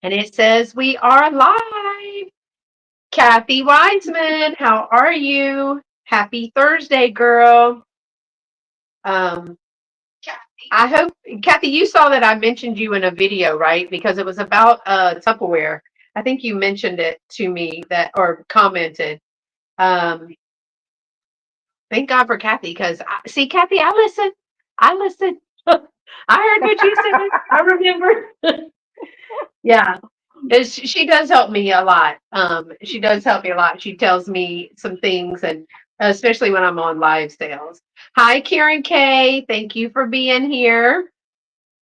And it says we are live. Kathy Wiseman, how are you? Happy Thursday, girl. Um, I hope, Kathy, you saw that I mentioned you in a video, right? Because it was about Tupperware. I think you mentioned it to me that or commented. Um, thank God for Kathy, because see, Kathy, I listen. I listen. I heard what you said. I remember. Yeah. She does help me a lot. She does help me a lot. She tells me some things, and especially when I'm on live sales. Hi, Karen K. Thank you for being here.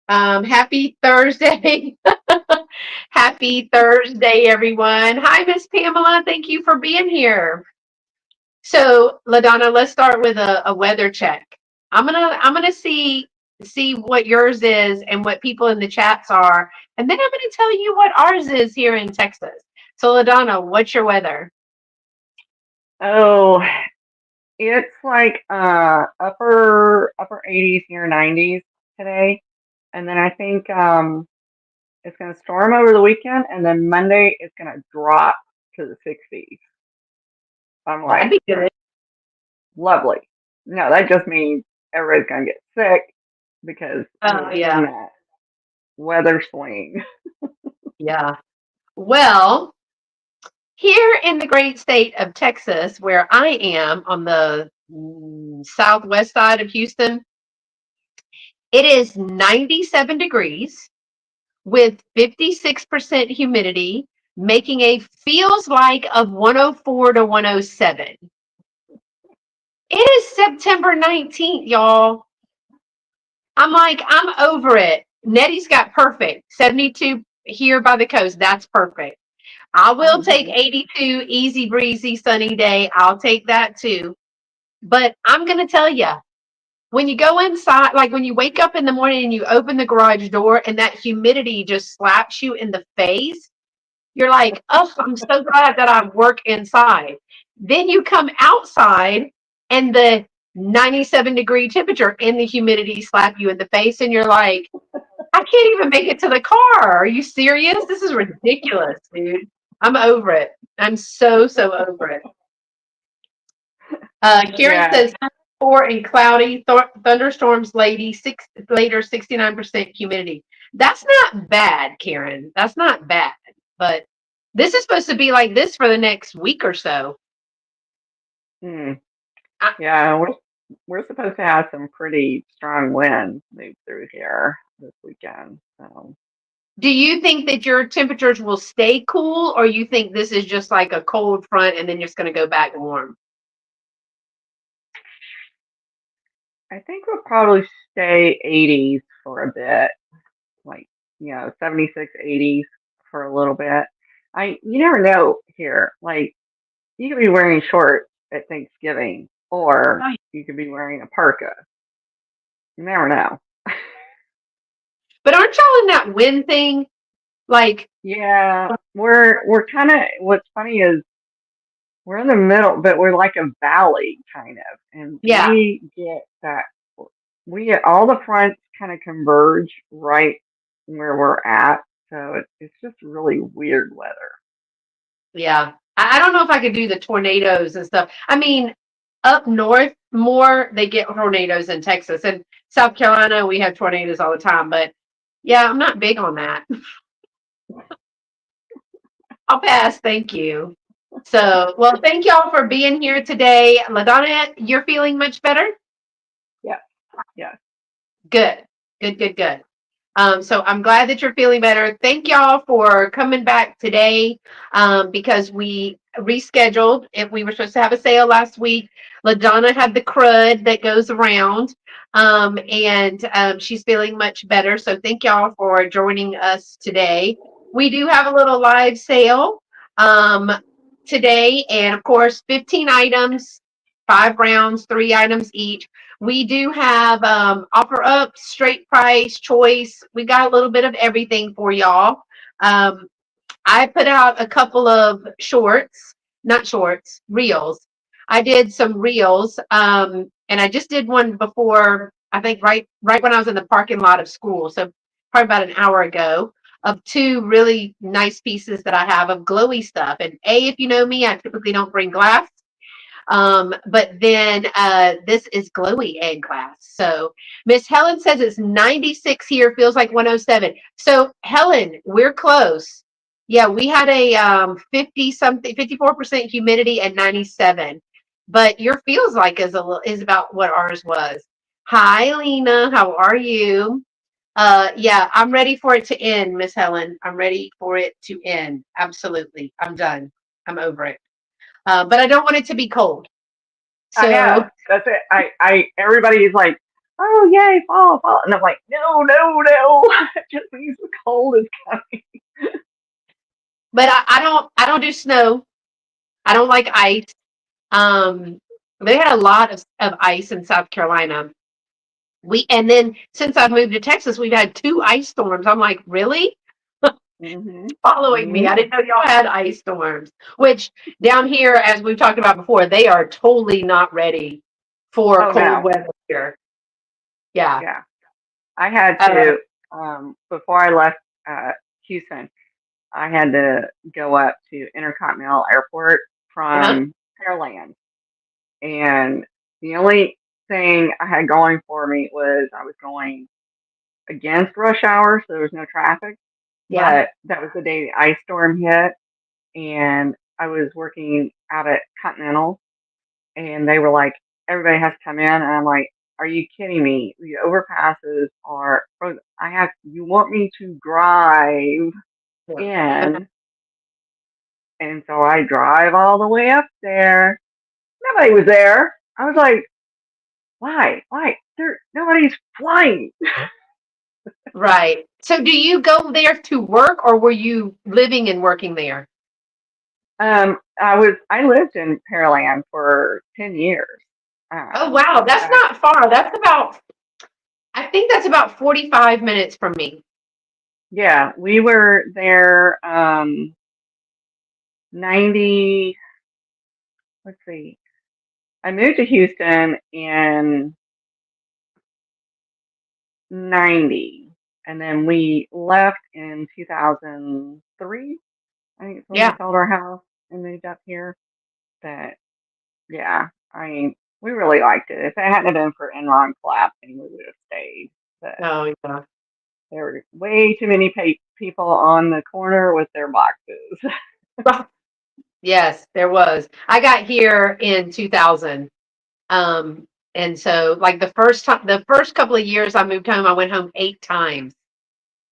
Happy Thursday. Happy Thursday, everyone. Hi, Miss Pamela. Thank you for being here. So, LaDonna, let's start with a weather check. I'm gonna see what yours is and what people in the chats are, and then I'm gonna tell you what ours is here in Texas. So, LaDonna, what's your weather? Oh, it's like upper 80s near 90s today, and then I think it's gonna storm over the weekend, and then Monday it's gonna drop to the 60s. I'm That'd like, be good. lovely. No, that just means everybody's gonna get sick because Oh we're in yeah, that weather swing. yeah. Well, here in the great state of Texas, where I am on the southwest side of Houston, it is 97 degrees with 56% humidity, making a feels like of 104 to 107. It is September 19th, y'all. I'm like, I'm over it. Nettie's got perfect. 72 here by the coast. That's perfect. I Oh, will take nice. 82, easy breezy, sunny day. I'll take that too. But I'm going to tell you, when you go inside, like when you wake up in the morning and you open the garage door and that humidity just slaps you in the face, you're like, oh, I'm so glad that I work inside. Then you come outside and the 97-degree temperature and the humidity slap you in the face, and you're like, I can't even make it to the car. Are you serious? This is ridiculous, dude. I'm over it. I'm so over it. Karen Yeah, says, poor and cloudy, thunderstorms later, 69% humidity. That's not bad, Karen. That's not bad. But this is supposed to be like this for the next week or so. hmm. I, Yeah, we're supposed to have some pretty strong winds move through here this weekend. So do you think that your temperatures will stay cool, or you think this is just like a cold front and then you're just going to go back warm? I think we'll probably stay 80s for a bit, like 76, 80s for a little bit. You never know here. Like you could be wearing shorts at Thanksgiving, or you could be wearing a parka. You never know. But aren't y'all in that wind thing? Like, Yeah, we're kind of. What's funny is we're in the middle, but we're like a valley kind of, and yeah, we get that. We get all the fronts kind of converge right where we're at, so it's just really weird weather. yeah. I don't know if I could do the tornadoes and stuff. I mean, up north more, they get tornadoes in Texas. And South Carolina, we have tornadoes all the time. But yeah, I'm not big on that. I'll pass. Thank you. So, well, thank y'all for being here today. LaDonna, you're feeling much better? Yeah, yeah. Good, good. So I'm glad that you're feeling better. Thank y'all for coming back today because we rescheduled. If we were supposed to have a sale last week, LaDonna had the crud that goes around, and she's feeling much better. So thank y'all for joining us today. We do have a little live sale um, today, and of course, 15 items, 5 rounds, 3 items each. We do have offer up, straight price, choice. We got a little bit of everything for y'all. Um, I put out a couple of shorts, not shorts, reels. I did some reels, and I just did one before. I think right when I was in the parking lot of school, so probably about an hour ago. of two really nice pieces that I have of glowy stuff. And if you know me, I typically don't bring glass. But then this is glowy egg glass. So Miss Helen says it's 96 here, feels like 107. So Helen, we're close. Yeah, we had a 50 something, 54% humidity at 97. But your feels like is about what ours was. Hi, Lena. How are you? Yeah, I'm ready for it to end, Miss Helen. I'm ready for it to end. Absolutely. I'm done. I'm over it. But I don't want it to be cold. I So, know. That's it. Everybody's like, oh yay, fall, fall, and I'm like, no, no, no. It just means the cold is coming. but I don't do snow. I don't like ice. Um, they had a lot of ice in South Carolina. And then since I've moved to Texas, we've had two ice storms. I'm like, really? Mhm. Following me. I Mhm. didn't know y'all had ice storms, which down here, as we've talked about before, they are totally not ready for Oh cold no. weather here. Yeah. Yeah. I had Uh, to before I left Houston. I had to go up to Intercontinental Airport uh-huh. from Pearland, and the only thing I had going for me was I was going against rush hour, so there was no traffic. Yeah. But that was the day the ice storm hit, and I was working out at Continental, and they were like, everybody has to come in, and I'm like, are you kidding me? The overpasses are frozen. You want me to drive Yeah. in, and so I drive all the way up there. Nobody was there. I was like, why? Why? Nobody's flying. Right. So do you go there to work or were you living and working there? I lived in Pearland for 10 years. Oh, wow. That's Back, not far. I think that's about 45 minutes from me. yeah, we were there, 90, let's see. I moved to Houston in 90, and then we left in 2003. I think it's when we Yeah. sold our house and moved up here. But yeah, I mean, we really liked it. If it hadn't been for Enron collapsing, we would have stayed. But Oh, yeah. there were way too many people on the corner with their boxes. Yes, there was. I got here in 2000. Um, and so like the first couple of years I moved home, I went home 8 times.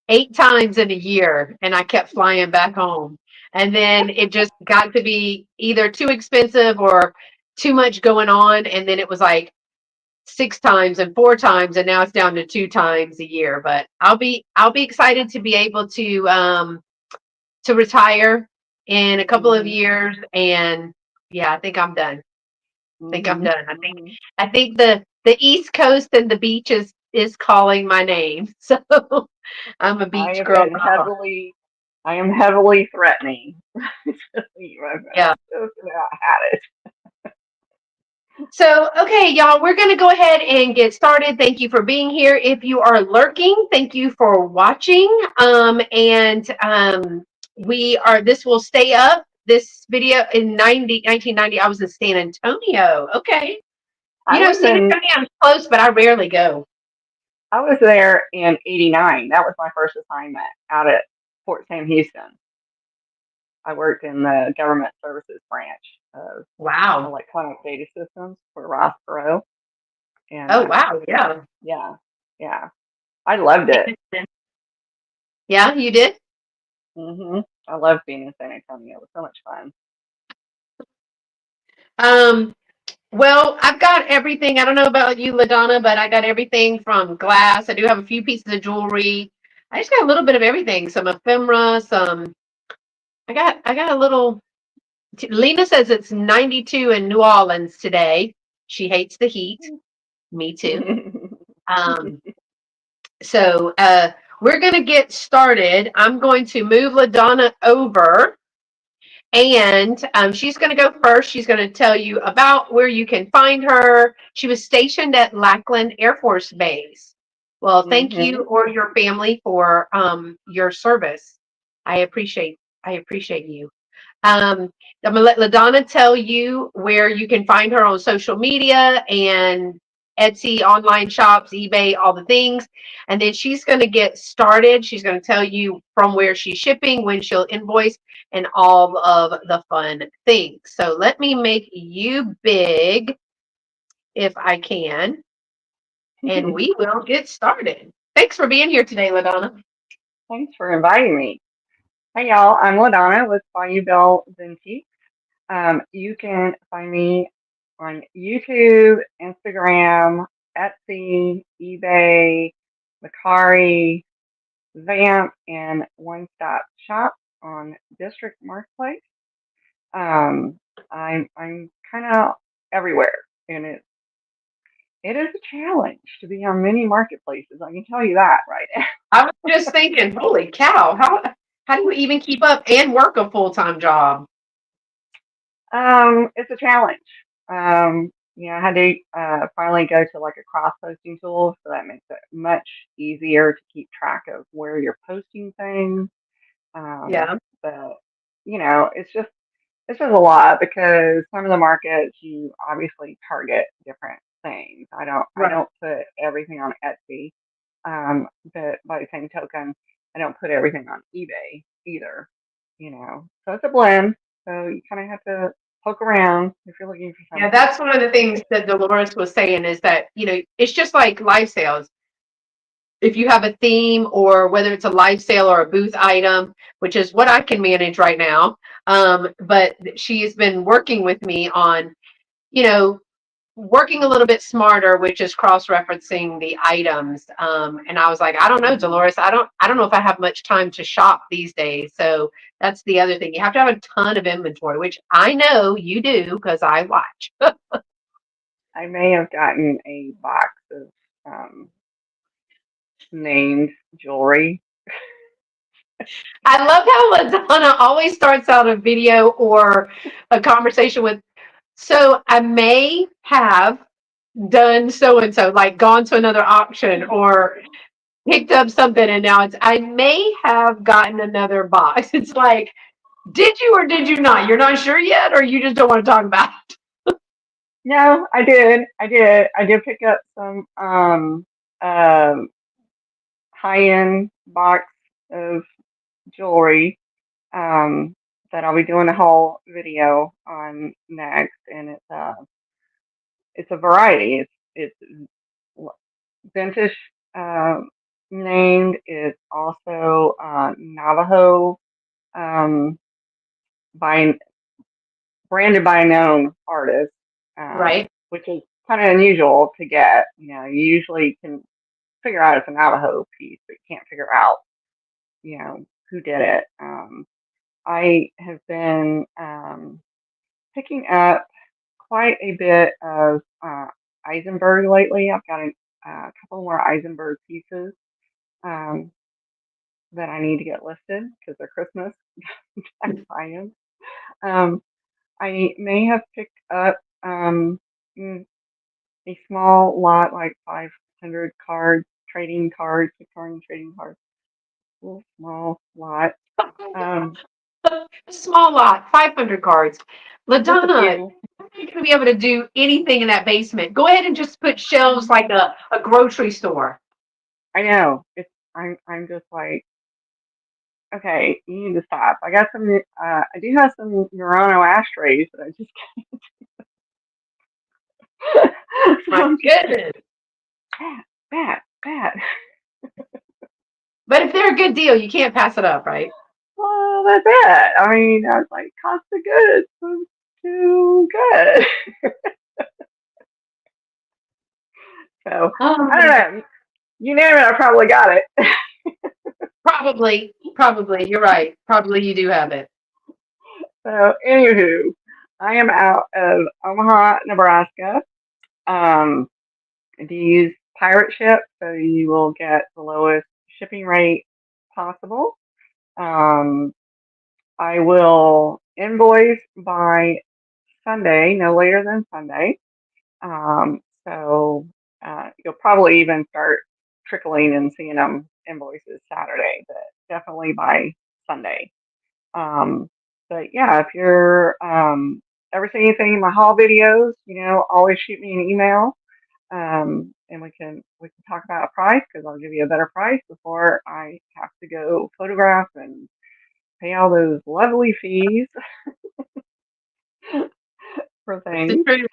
8 times in a year, and I kept flying back home. And then it just got to be either too expensive or too much going on. And then it was like 6 times and 4 times, and now it's down to 2 times a year. But I'll be excited to be able to retire in a couple of Mhm. years. And yeah, I think I'm done. Think I'm Mhm. done. Mhm. I think the East Coast and the beaches is calling my name. So I'm a I beach have girl been now. heavily, I am heavily threatening to leave. I've Yeah. just about had it. So, okay, y'all, we're going to go ahead and get started. Thank you for being here. If you are lurking, thank you for watching. This will stay up. This video in 1990, I was in San Antonio. Okay. I was San in, Antonio is close, but I rarely go. I was there in '89. That was my first assignment out at Fort Sam Houston. I worked in the government services branch of Wow. electronic data systems for Ross Perot. And Oh, wow. Yeah. yeah, yeah, I loved it. Yeah, you did? I loved being in San Antonio. It was so much fun. Um, Well, I've got everything. I don't know about you, LaDonna, but I got everything from glass. I do have a few pieces of jewelry. I just got a little bit of everything. Some ephemera, some I got a little Lena says it's 92 in New Orleans today. She hates the heat. Me too. Um, so we're gonna get started. I'm going to move LaDonna over. And she's going to go first. She's going to tell you about where you can find her. She was stationed at Lackland Air Force Base. Well, thank you Mhm. or your family for your service. I appreciate you. Um, I'm gonna let LaDonna tell you where you can find her on social media and Etsy, online shops, eBay, all the things. And then she's going to get started. She's going to tell you from where she's shipping, when she'll invoice, and all of the fun things. So let me make you big if I can, and we will get started. Thanks for being here today, LaDonna. Thanks for inviting me. Hey y'all, I'm LaDonna with the.Vintage. You can find me on YouTube, Instagram, Etsy, eBay, Macari, Vamp, and One Stop Shop on District Marketplace. Um, I'm kind of everywhere, and it is a challenge to be on many marketplaces. I can tell you that right now. I was just thinking, holy cow, how do you even keep up and work a full-time job? It's a challenge. I had to finally go to like a cross posting tool, so that makes it much easier to keep track of where you're posting things. Um, Yeah, but it's just a lot because some of the markets you obviously target different things. I right. don't put everything on Etsy, but by the same token, I don't put everything on eBay either. So it's a blend. So you kind of have to poke around if you're looking for Yeah, something. that's one of the things that Dolores was saying is that, it's just like live sales. If you have a theme or whether it's a live sale or a booth item, which is what I can manage right now. But she has been working with me on, you know, working a little bit smarter, which is cross-referencing the items. And I was like, I don't know, Dolores, I don't know if I have much time to shop these days. So that's the other thing. You have to have a ton of inventory, which I know you do because I watch. I may have gotten a box of named jewelry. I love how LaDonna always starts out a video or a conversation with, so I may have done so and so, like gone to another auction or picked up something, and now it's, I may have gotten another box. It's like, did you or did you not? You're not sure yet, or you just don't want to talk about it? No, I did. I did pick up some um high end box of jewelry um, that I'll be doing a whole video on next, and it's a variety. It's vintage named. It's also Navajo um, by branded by a known artist, Right. which is kind of unusual to get. You usually can figure out it's a Navajo piece, but you can't figure out who did it. I have been picking up quite a bit of Eisenberg lately. I've got a couple more Eisenberg pieces um, that I need to get listed because they're Christmas. I buy them. Um, I may have picked up mm, a small lot, like 500 cards, trading cards, 600 trading cards, a little small lot. Um, A small lot, 500 cards. just a LaDonna, few. you're not going to be able to do anything in that basement. Go ahead and just put shelves like a grocery store. I know. I'm just like, okay, you need to stop. I got some. I do have some Murano ashtrays that I just. So My I'm just like, goodness. bad, bad, bad. But if they're a good deal, you can't pass it up, right? Well, that's it. I mean, I was like, cost of goods was too good. So I don't Oh, know. You name it, I probably got it. probably. You're right. Probably you do have it. So anywho, I am out of Omaha, Nebraska. Um, to use pirate ship, so you will get the lowest shipping rate possible. Um, I will invoice by Sunday, no later than Sunday. So you'll probably even start trickling and seeing them invoices Saturday, but definitely by Sunday. Um, but yeah, if you're ever see anything in my haul videos, always shoot me an email, and we can talk about a price because I'll give you a better price before I have to go photograph and pay all those lovely fees for This is things. true.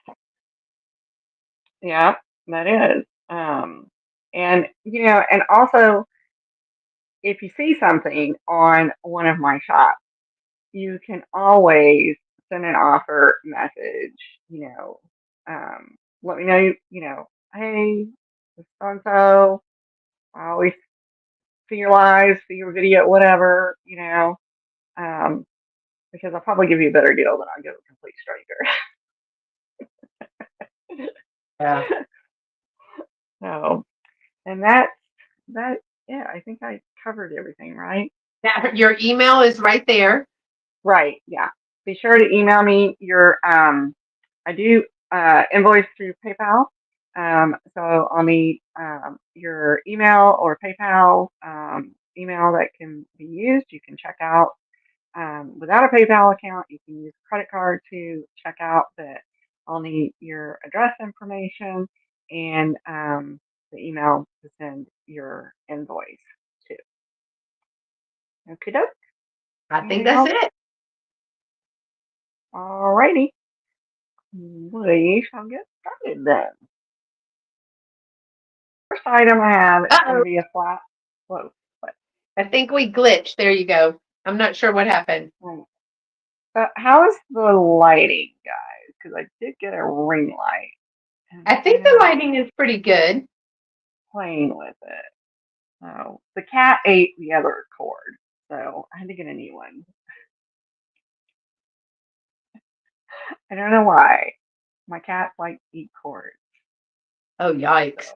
Yeah, that is. And and also if you see something on one of my shops, you can always send an offer message, let me know, hey, so and so, I always see your lives, see your video, whatever, um, because I'll probably give you a better deal than I'll give a complete stranger. Yeah. So, and that, yeah, I think I covered everything, right? Your email is right there. Right, yeah. Be sure to email me your, I do invoice through PayPal. So I'll need your email or PayPal email that can be used. You can check out without a PayPal account. You can use a credit card to check out, but I'll need your address information and the email to send your invoice to. Okay, doke. I think Anything that's else? it. Alrighty. We shall get started then. First item I have is going to Uh-oh. be a flat. Whoa, what? I think we glitched. There you go. I'm not sure what happened. Right. How is the lighting, guys? Because I did get a ring light, and I I think the know I'm lighting is pretty good. playing with it. So the cat ate the other cord, so I had to get a new one. I don't know why. My cats like to eat cords. Oh, So yikes.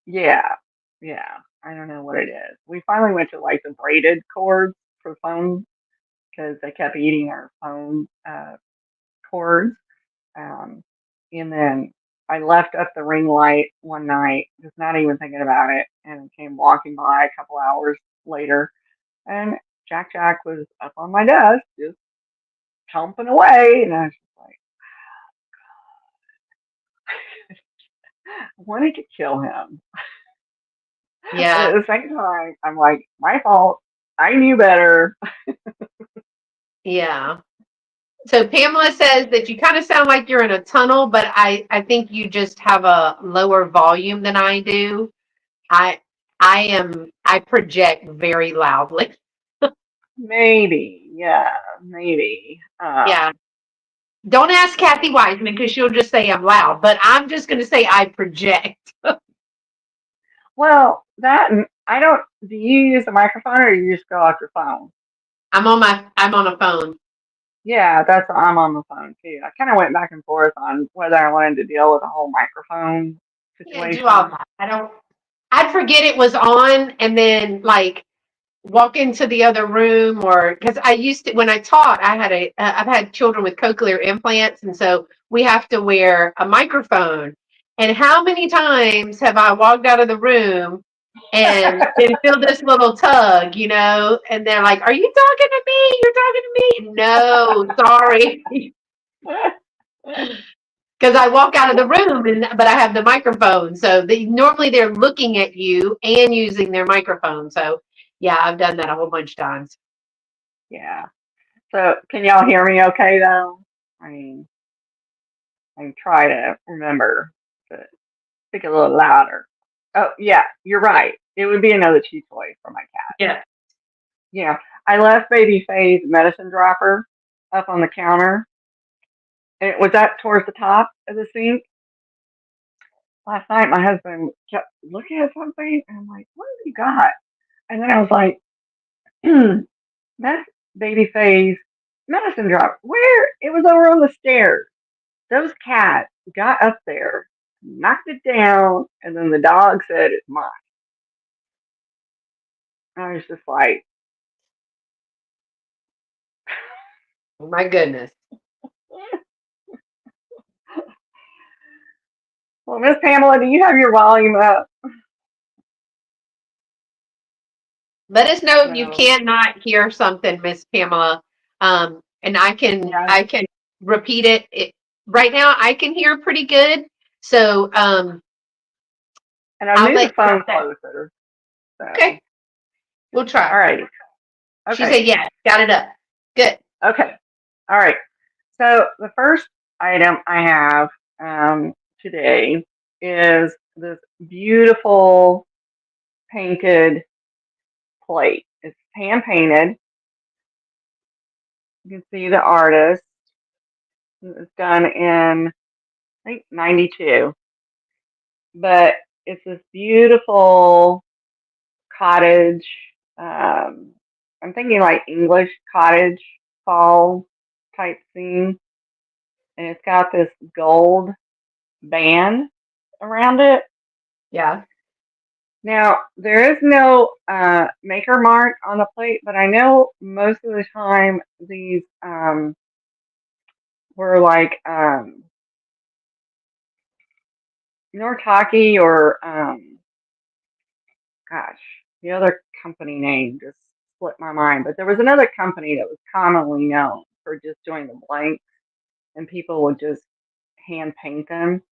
yeah, yeah. I don't know what it is. We finally went to like the braided cords for phones because they kept eating our phone cords. Um, and then I left up the ring light one night, just not even thinking about it, and came walking by a couple hours later, and Jack was up on my desk, just chomping away, and I was just like, I wanted to kill him, but at Yeah. the same time, I'm like, my fault. I knew better. Yeah. So Pamela says that you kind of sound like you're in a tunnel, but I think you just have a lower volume than I do. I I project very loudly. Maybe, yeah, maybe. Yeah. Don't ask Kathy So, Wiseman because she'll just say I'm loud, but I'm just going to say I project. well, that I don't. Do you use a microphone or you just go off your phone? I'm on a phone. Yeah, I'm on the phone too. I kind of went back and forth on whether I wanted to deal with a whole microphone Yeah, do all situation. that. I'd forget it was on and then like walk into the other room or because I used to when I taught I've had children with cochlear implants and so we have to wear a microphone and how many times have I walked out of the room and then feel this little tug and they're like, are you talking to me, you're talking to me? No, sorry. Because I walk out of the room but I have the microphone so normally they're looking at you and using their microphone, so yeah, I've done that a whole bunch of times. Yeah. So can y'all hear me okay though? I mean, I try to remember to speak a little louder. Oh yeah, you're right. It would be another chew toy for my cat. Yeah. Yeah. I left Baby Faye's medicine dropper up on the counter, and it was up towards the top of the sink. Last night, my husband kept looking at something, and I'm like, "What have you got?" And then I was like, "That's Baby Faye's medicine drop. Where? It was over on the stairs. Those cats got up there, knocked it down, and then the dog said it's mine." I was just like, Oh my goodness. "Well, Miss Pamela, do you have your volume up?" Let us know if you So cannot hear something, Miss Pamela. And yeah, I can repeat it. Right now I can hear pretty good. So and I I'll moved let the you phone know. closer. Okay, So we'll try. all right, She okay, said yes, got it up. Good. okay, all right. So the first item I have today is this beautiful painted plate. It's hand painted. You can see the artist. It's done in I think 92, but it's this beautiful cottage. Um, I'm thinking like English cottage fall type scene, and it's got this gold band around it. Yeah. Now there is no maker mark on the plate, but I know most of the time these were like Nortaki or gosh, the other company name just slipped my mind. But there was another company that was commonly known for just doing the blanks, and people would just hand paint them.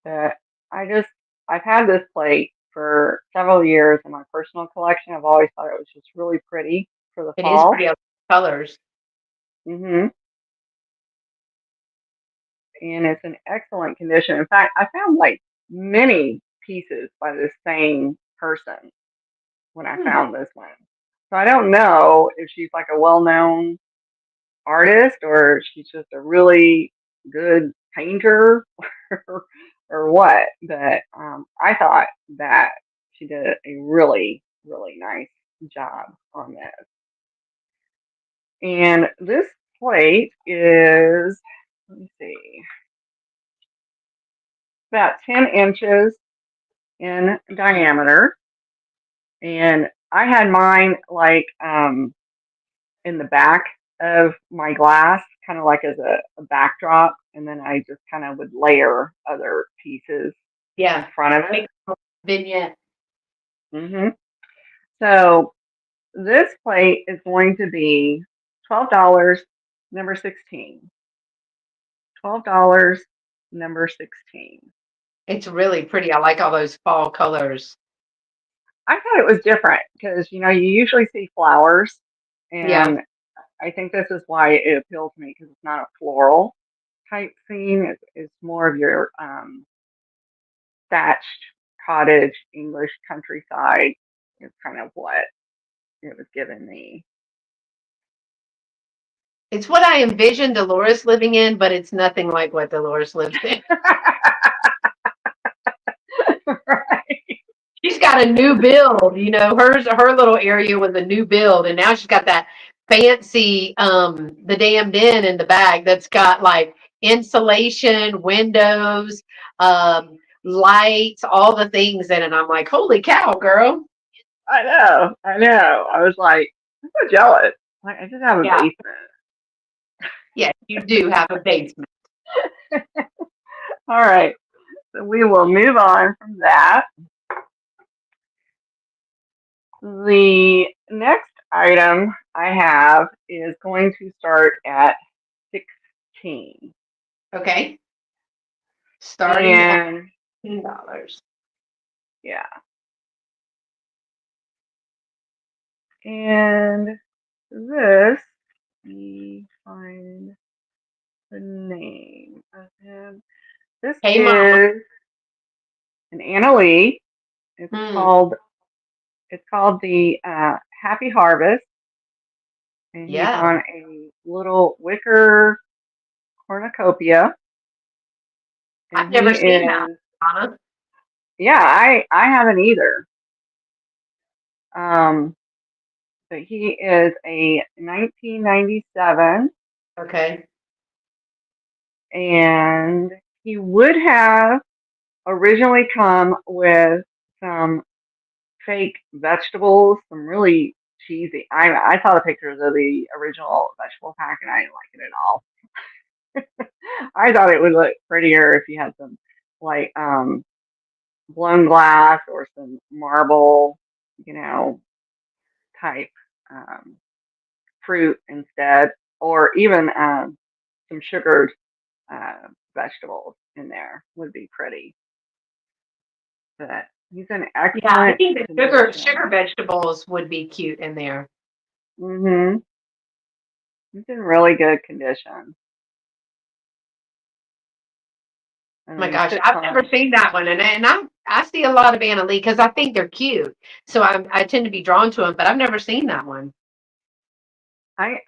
But I just I've had this plate for several years in my personal collection. I've always thought it was just really pretty for the It is fall. pretty colors. Hmm. And it's in excellent condition. In fact, I found like many pieces by the same person when I Hmm. found this one. So I don't know if she's like a well-known artist or she's just a really good painter or what. But I thought that she did a really, really nice job on this. And this plate is, let me see, about 10 inches in diameter. And I had mine like in the back of my glass, kind of like as a backdrop, and then I just kind of would layer other pieces in Yeah. front of it. Make a vignette. Hmm. So this plate is going to be $12, number 16. $12, number 16. It's really pretty. I like all those fall colors. I thought it was different because you usually see flowers, Yeah. and I think this is why it appealed to me because it's not a floral type scene. It's more of your thatched cottage English countryside is kind of what it was giving me. It's what I envisioned Dolores living in, but it's nothing like what Dolores lives in. Right. She's got a new build, her little area was a new build, and now she's got that fancy the damned in the bag that's got like insulation, windows, lights, all the things in it. I'm like, holy cow, girl. I know. I know. I was like, I'm so jealous. Like, I just have a Yeah, basement. yeah, you do have a basement. All right. So we will move on from that. The next item I have is going to start at 16. Okay. Starting at And $10. yeah. And this, let me find the name of him. This Hey mama. is an Anna Lee. It's Hmm. called it's called the Happy Harvest, and he's Yeah. on a little wicker cornucopia, I've and he never seen that, is Donna. yeah, I haven't either. Um, but he is a 1997, Okay. and he would have originally come with some fake vegetables, some really cheesy. I saw the pictures of the original vegetable pack and I didn't like it at all. I thought it would look prettier if you had some like blown glass or some marble. type fruit instead, or even some sugared vegetables in there would be pretty. But he's in Yeah, I excellent think the sugar condition. vegetables would be cute in there. Mhm. He's in really good condition. Oh And my then he gosh, sits I've on never a. seen that one, and I see a lot of Anna Lee because I think they're cute, so I tend to be drawn to them, but I've never seen that one.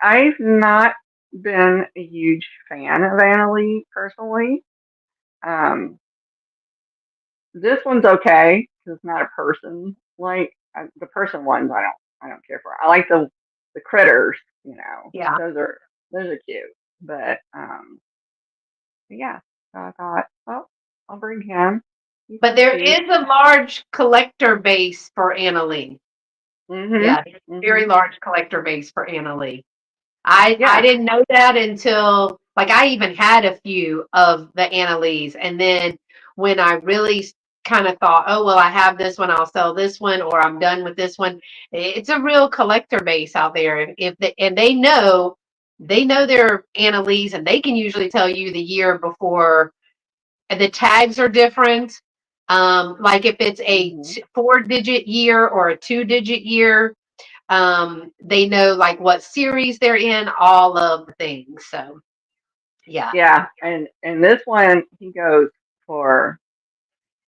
I've not been a huge fan of Annalie personally. Um, this one's okay because it's not a person. Like the person ones, I don't care for. I like the critters. Yeah, Those are cute. But yeah. So I thought, oh, I'll bring him. He's but so there cute. is a large collector base for Anna Lee. Mhm. Yeah, there's a very Mhm. large collector base for Anna Lee. I Yeah. didn't know that until like I even had a few of the Annalees, and then when I really kind of thought, oh well, I have this one, I'll sell this one, or I'm done with this one. It's a real collector base out there. If they, and they know their Annalees, and they can usually tell you the year before. And the tags are different. Like if it's a Mhm. 4-digit year or a 2-digit year, they know like what series they're in, all of the things. So yeah. Yeah. And this one he goes for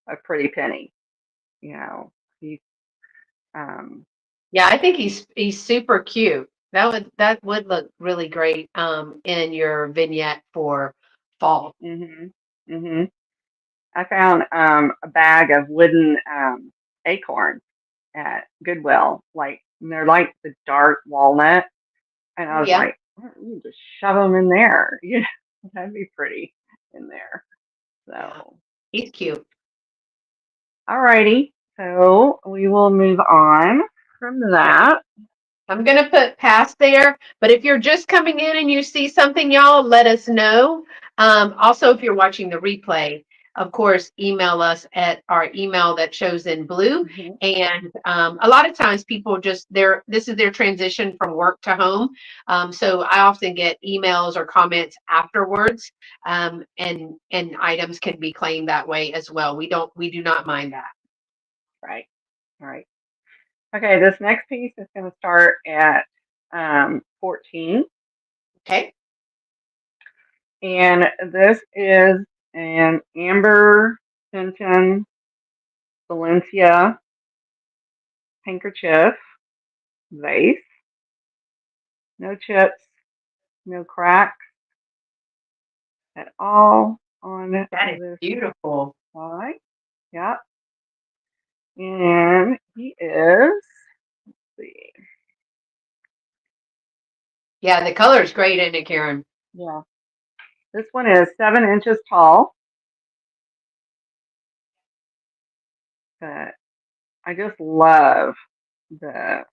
a pretty penny. He's um. Yeah, I think he's super cute. That would look really great in your vignette for fall. Mhm. Mhm. I found a bag of wooden acorns at Goodwill. Like they're like the dark walnut, and I Oh was yeah, like, "Why don't you just shove them in there? That'd be pretty in there." yeah. So, He's cute. alrighty. So we will move on from Okay. that. I'm going to put past there, but if you're just coming in and you see something, y'all, let us know. Also, if you're watching the replay, of course, email us at our email that shows in blue. Hmm. And a lot of times people this is their transition from work to home. So I often get emails or comments afterwards, and items can be claimed that way as well. We do not mind that. Right. All right. Okay. This next piece is going to start at 14. Okay. And this is an amber Fenton Valencia handkerchief vase. No chips, no cracks at all on That is this beautiful. side. Yeah. And he is, let's see. Yeah, the color is great, isn't it, Karen? Yeah. This one is 7 inches tall. But I just love the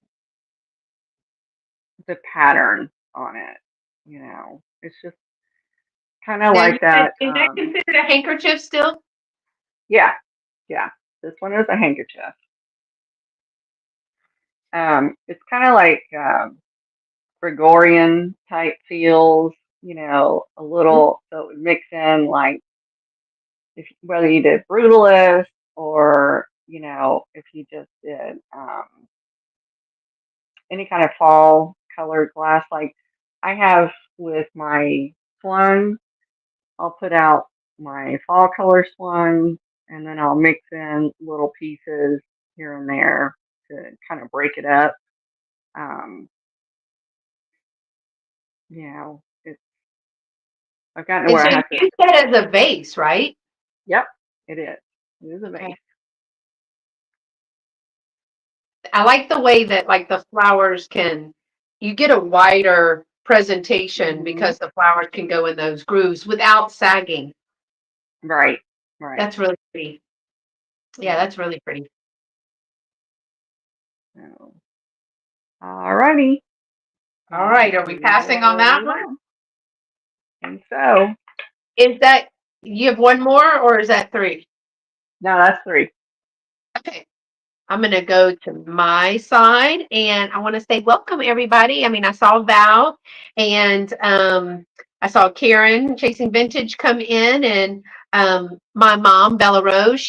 the pattern on it. It's just kind of Now, like that. is that considered a handkerchief still? Yeah, yeah. This one is a handkerchief. It's kind of like Gregorian type feels, a little, so it would mix in like if whether you did brutalist or, if you just did any kind of fall colored glass. Like I have with my swung, I'll put out my fall color swung and then I'll mix in little pieces here and there to kind of break it up. Um, it's I've gotten to And where so I you have to. use that as a vase, right? Yep, it is. It is a Okay. vase. I like the way that like the flowers you get a wider presentation Hmm. because the flowers can go in those grooves without sagging. Right, right. That's really pretty. Yeah, Yeah. that's really pretty. So, alrighty. All right, And are we we passing on will that move one? on. And so, Is that you have one more or is that three? now that's three. Okay. I'm going to go to my side and I want to say welcome everybody. I mean, I saw Val and I saw Karen Chasing Vintage come in and my mom, Bella Rose,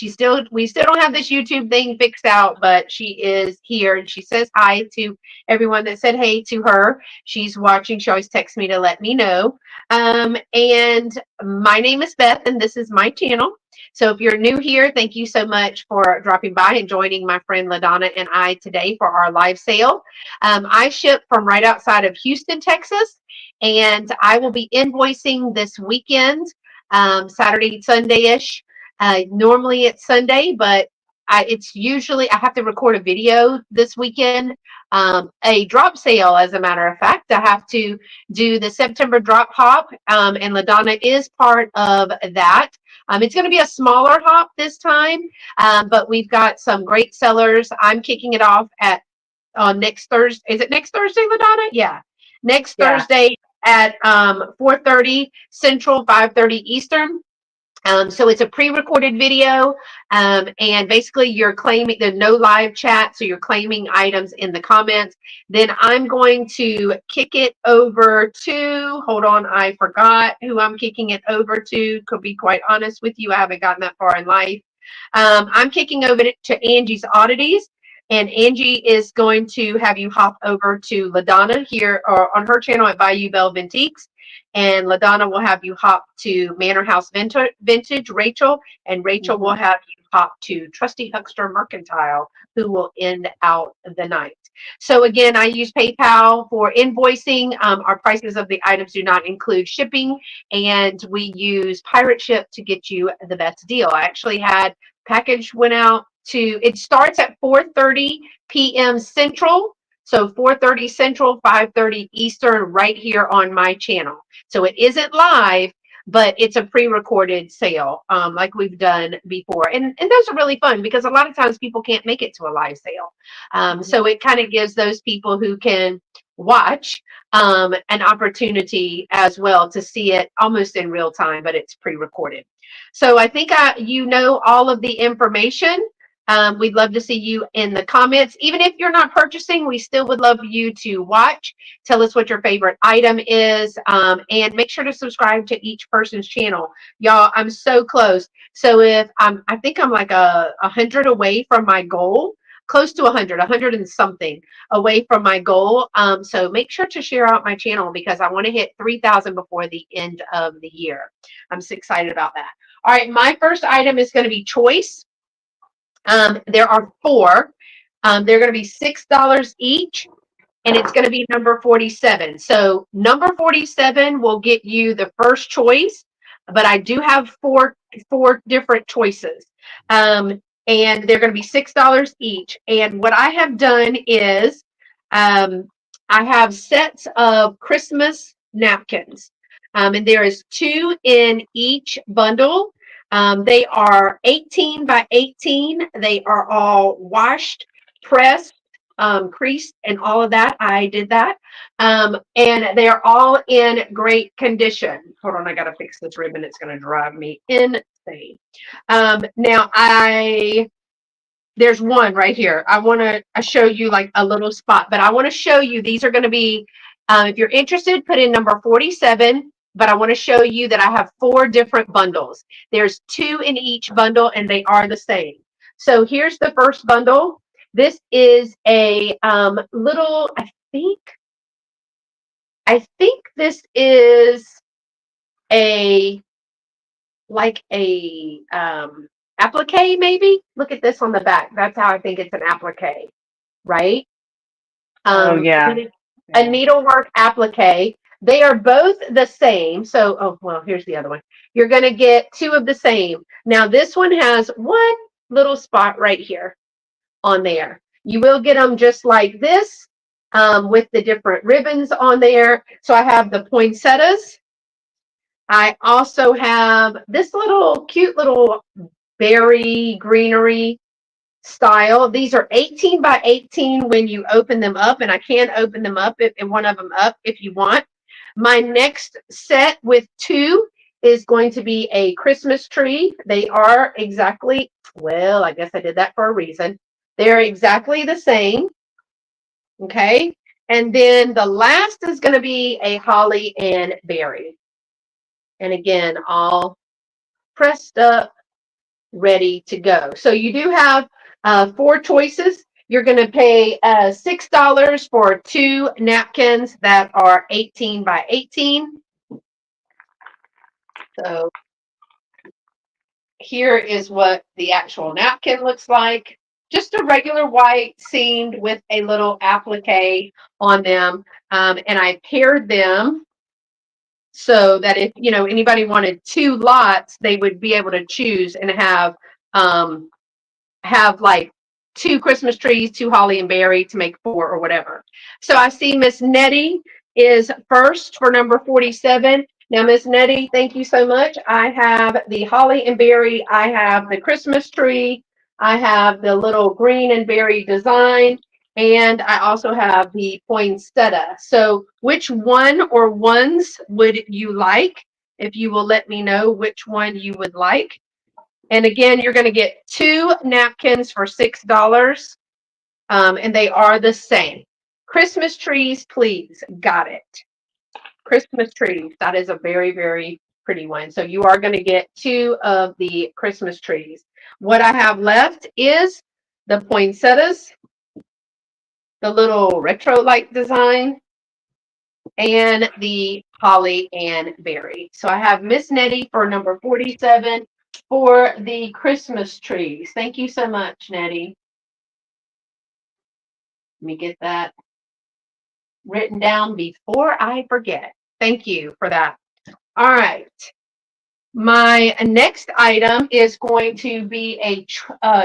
we still don't have this YouTube thing fixed out, but she is here and she says hi to everyone that said hey to her. She's watching. She always texts me to let me know. And my name is Beth and this is my channel. So if you're new here, thank you so much for dropping by and joining my friend LaDonna and I today for our live sale. I ship from right outside of Houston, Texas, and I will be invoicing this weekend, Saturday, Sunday-ish. Normally it's Sunday, but it's usually, I have to record a video this weekend, a drop sale, as a matter of fact. I have to do the September drop hop, and LaDonna is part of that. It's going to be a smaller hop this time, but we've got some great sellers. I'm kicking it off at on next Thursday. Is it next Thursday, LaDonna? Yeah, next Yeah. Thursday at 4:30 Central, 5:30 Eastern. So it's a pre-recorded video, and basically you're claiming, there's no live chat, so you're claiming items in the comments. Then I'm going to kick it over to, hold on, I forgot who I'm kicking it over to. Could be quite honest with you, I haven't gotten that far in life. I'm kicking over to Angie's Oddities, and Angie is going to have you hop over to LaDonna here or on her channel at Bayou Belle Vintiques. And LaDonna will have you hop to Manor House Vintage, Rachel, and Rachel will have you hop to Trusty Huckster Mercantile, who will end out the night. So again, I use PayPal for invoicing. Our prices of the items do not include shipping, and we use Pirate Ship to get you the best deal. I actually had package went out to, it starts at 4:30 p.m. Central. So 4:30 Central, 5:30 Eastern, right here on my channel. So it isn't live, but it's a pre-recorded sale, like we've done before. And those are really fun because a lot of times people can't make it to a live sale. So it kind of gives those people who can watch an opportunity as well to see it almost in real time, but it's pre-recorded. So I think you know all of the information. We'd love to see you in the comments. Even if you're not purchasing, we still would love you to watch. Tell us what your favorite item is, and make sure to subscribe to each person's channel. Y'all, I'm so close. So if I think I'm like 100 away from my goal, close to 100 and something away from my goal. So make sure to share out my channel because I want to hit 3,000 before the end of the year. I'm so excited about that. All right, my first item is going to be choice. There are four. They're going to be $6 each, and it's going to be number 47. So number 47 will get you the first choice, but I do have four different choices. And they're going to be $6 each. And what I have done is I have sets of Christmas napkins. And there is two in each bundle. They are 18 by 18. They are all washed, pressed, creased, and all of that. I did that. And they are all in great condition. Hold on, I got to fix this ribbon. It's going to drive me insane. Now, there's one right here. I want to show you like a little spot, but I want to show you, these are going to be, if you're interested, put in number 47, but I want to show you that I have four different bundles. There's two in each bundle and they are the same. So here's the first bundle. This is a little, I think this is a, like a applique maybe. Look at this on the back. That's how I think it's an applique, right? Oh yeah. A Yeah. needlework applique. They are both the same. So, oh, well, here's the other one. You're going to get two of the same. Now, this one has one little spot right here on there. You will get them just like this, with the different ribbons on there. So I have the poinsettias. I also have this little cute little berry greenery style. These are 18 by 18 when you open them up, and I can open them up and one of them up if you want. My next set with two is going to be a Christmas tree. They are exactly, well, I guess I did that for a reason. They're exactly the same. Okay. And then the last is going to be a holly and berry. And again, all pressed up, ready to go. So you do have 4 choices. You're going to pay $6 for 2 napkins that are 18 by 18. So here is what the actual napkin looks like. Just a regular white seamed with a little applique on them. And I paired them so that if anybody wanted 2 lots, they would be able to choose and have like 2 Christmas trees, 2 holly and berry to make 4 or whatever. So I see Miss Nettie is first for number 47. Now, Miss Nettie, thank you so much. I have the holly and berry. I have the Christmas tree. I have the little green and berry design. And I also have the poinsettia. So which one or ones would you like? If you will let me know which one you would like. And again, you're going to get 2 napkins for $6, and they are the same. Christmas trees, please. Got it. Christmas trees. That is a very, very pretty one. So you are going to get 2 of the Christmas trees. What I have left is the poinsettias, the little retro-like design, and the holly and berry. So I have Miss Nettie for number 47 for the Christmas trees. Thank you so much, Nettie. Let me get that written down before I forget. Thank you for that. All right. My next item is going to be a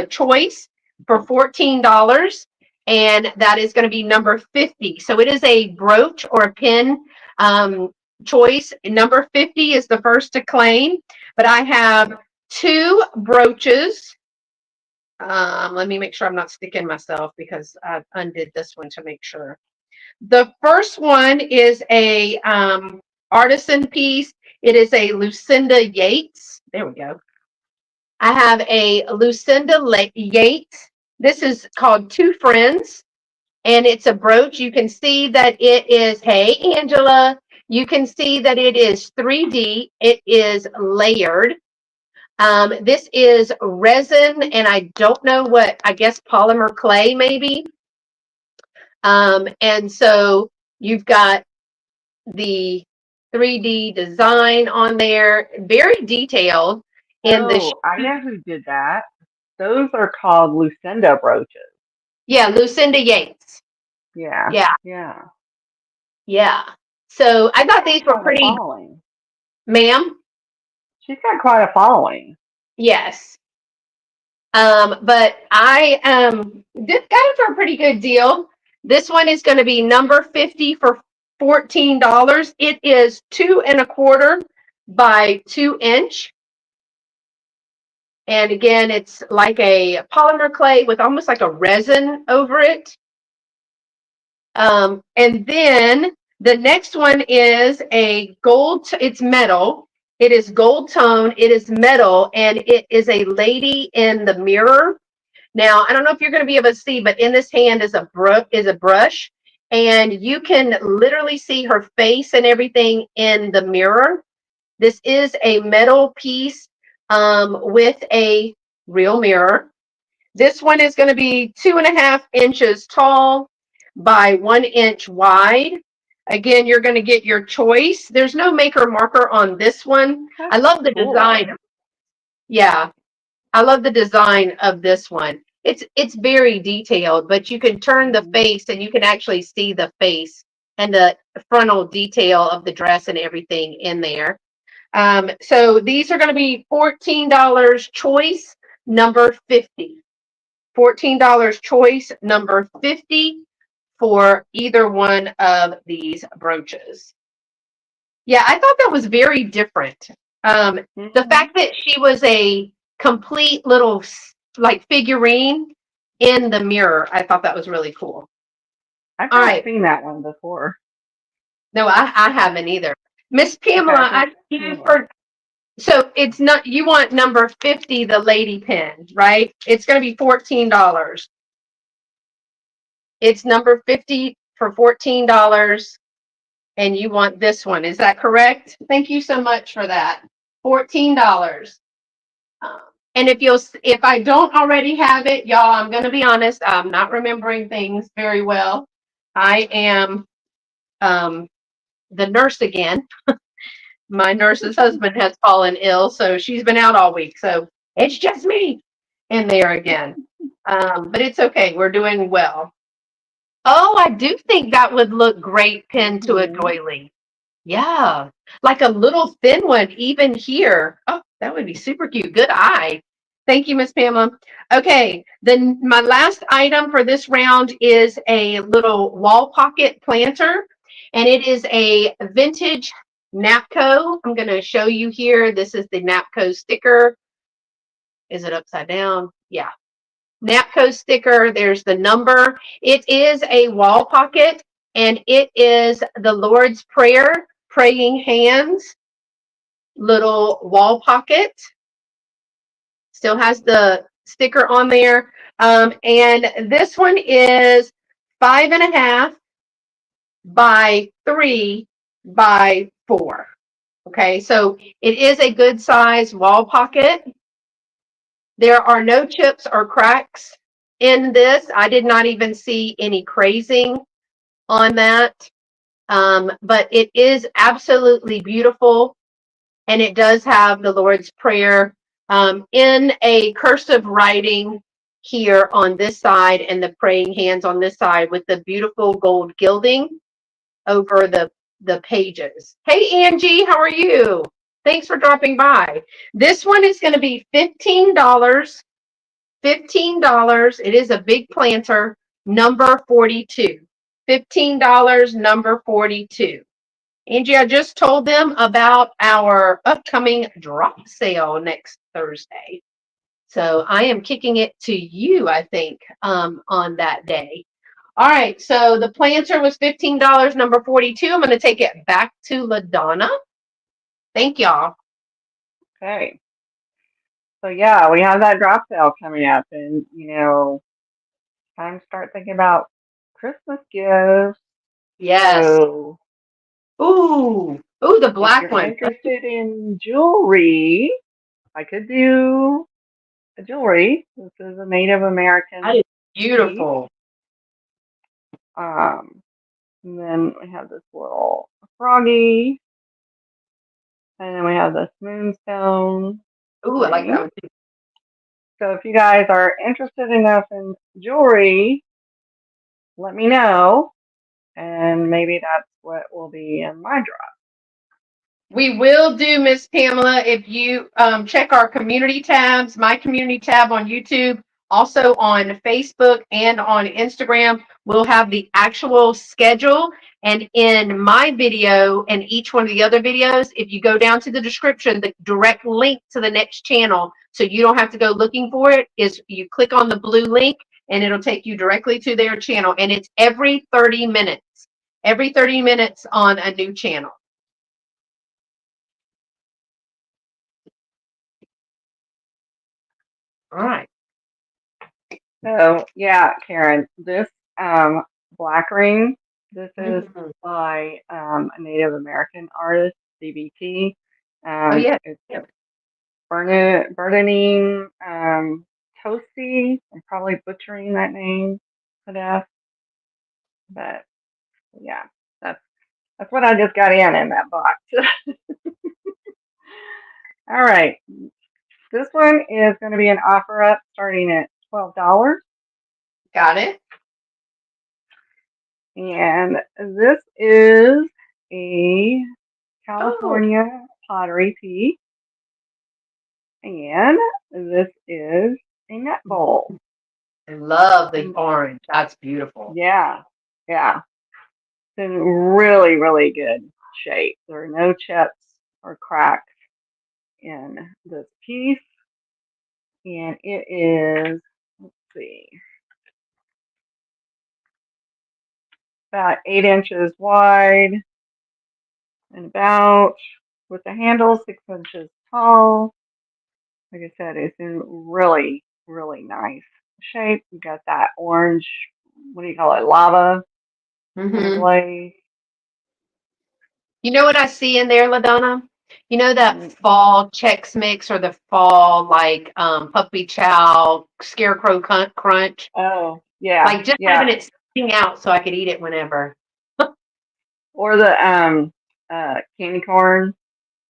choice for $14, and that is going to be number 50. So it is a brooch or a pin choice. Number 50 is the first to claim, but I have 2 brooches. Let me make sure I'm not sticking myself because I undid this one to make sure. The first one is a artisan piece. It is a Lucinda Yates. There we go. I have a Lucinda Yates. This is called Two Friends, and it's a brooch. You can see that it is, hey, Angela, you can see that it is 3D. It is layered. This is resin, and I don't know what, I guess polymer clay maybe. And so you've got the 3D design on there, very detailed in the Oh, I know who did that. Those are called Lucinda brooches. yeah, Lucinda Yates. Yeah, Yeah, yeah. yeah. So I She's thought got these were quite a pretty, following. ma'am. She's got quite a following. Yes. But I got it for a pretty good deal. This one is going to be number 50 for $14. It is 2¼ by 2". And again, it's like a polymer clay with almost like a resin over it. And then the next one is a gold, it's metal. It is gold tone, it is metal, and it is a lady in the mirror. Now, I don't know if you're going to be able to see, but in this hand is a brush, and you can literally see her face and everything in the mirror. This is a metal piece with a real mirror. This one is going to be 2½ inches tall by 1 inch wide. Again, you're going to get your choice. There's no maker marker on this one. That's I love the cool. design. Yeah, I love the design of this one. It's very detailed, but you can turn the Mm-hmm. face and you can actually see the face and the frontal detail of the dress and everything in there. So these are going to be $14 choice number 50. $14 choice number 50 for either one of these brooches. Yeah, I thought that was very different. The Mm-hmm. fact that she was a complete little like figurine in the mirror, I thought that was really cool. I've All not right. seen that one before. No, I haven't either. Miss Okay, Pamela, I think I you Pamela. for so it's not, you want number 50, the lady pin, right? It's going to be $14. It's number 50 for $14, and you want this one. Is that correct? Thank you so much for that. $14. And if I don't already have it, y'all, I'm going to be honest, I'm not remembering things very well. I am the nurse again. My nurse's husband has fallen ill, so she's been out all week. So it's just me in there again. But it's okay. We're doing well. Oh, I do think that would look great pinned to a Mm-hmm. doily. Yeah, like a little thin one, even here. Oh, that would be super cute. Good eye. Thank you, Miss Pamela. Okay, then my last item for this round is a little wall pocket planter, and it is a vintage Napco. I'm going to show you here. This is the Napco sticker. Is it upside down? Yeah. Napco sticker. There's the number. It is a wall pocket, and it is the Lord's Prayer, praying hands, little wall pocket. Still has the sticker on there. And this one is 5.5 by 3 by 4. Okay, so it is a good size wall pocket. There are no chips or cracks in this. I did not even see any crazing on that. But it is absolutely beautiful. And it does have the Lord's Prayer in a cursive writing here on this side and the praying hands on this side with the beautiful gold gilding over the pages. Hey, Angie, how are you? Thanks for dropping by. This one is going to be $15. $15. It is a big planter, number 42. $15, number 42. Angie, I just told them about our upcoming drop sale next Thursday. So I am kicking it to you, I think, on that day. All right, so the planter was $15, number 42. I'm going to take it back to LaDonna. Thank y'all. Okay. So yeah, we have that drop sale coming up, and time to start thinking about Christmas gifts. Yes. So Ooh, the if black you're one. interested in jewelry, I could do a jewelry. This is a Native That American is piece. beautiful. Um, and then we have this little froggy, and then we have this moonstone Ooh, I like that thing. one too. So if you guys are interested enough in jewelry, let me know, and maybe that's what will be in my draw. We will do, Miss Pamela, if you check our community tabs, my community tab on YouTube, also on Facebook and on Instagram, we'll have the actual schedule. And in my video and each one of the other videos, if you go down to the description, the direct link to the next channel, so you don't have to go looking for it, is you click on the blue link and it'll take you directly to their channel. And it's every 30 minutes, every 30 minutes on a new channel. All right. So yeah, Karen, this black ring, this is Mhm. by a Native American artist, CBT. Oh, yeah. It's Yeah. Burdening Toasty. I'm probably butchering that name to death, but yeah, that's that's what I just got in that box. All right, this one is going to be an offer up starting at $12. Got it. And this is a Oh, California pottery piece. And this is a net bowl. I love the And orange. That's beautiful. yeah, yeah. It's in really, really good shape. There are no chips or cracks in this piece. And it is, let's see, about 8 inches wide and about, with the handle, 6 inches tall. Like I said, it's in really, really nice shape. You got that orange what do you call it, lava kind of Hmm. glaze. You know what I see in there, LaDonna? You know that Mm, fall Chex Mix or the fall like puppy chow scarecrow crunch? oh, yeah, Like just yeah. having it sitting out so I could eat it whenever. Or the candy corn,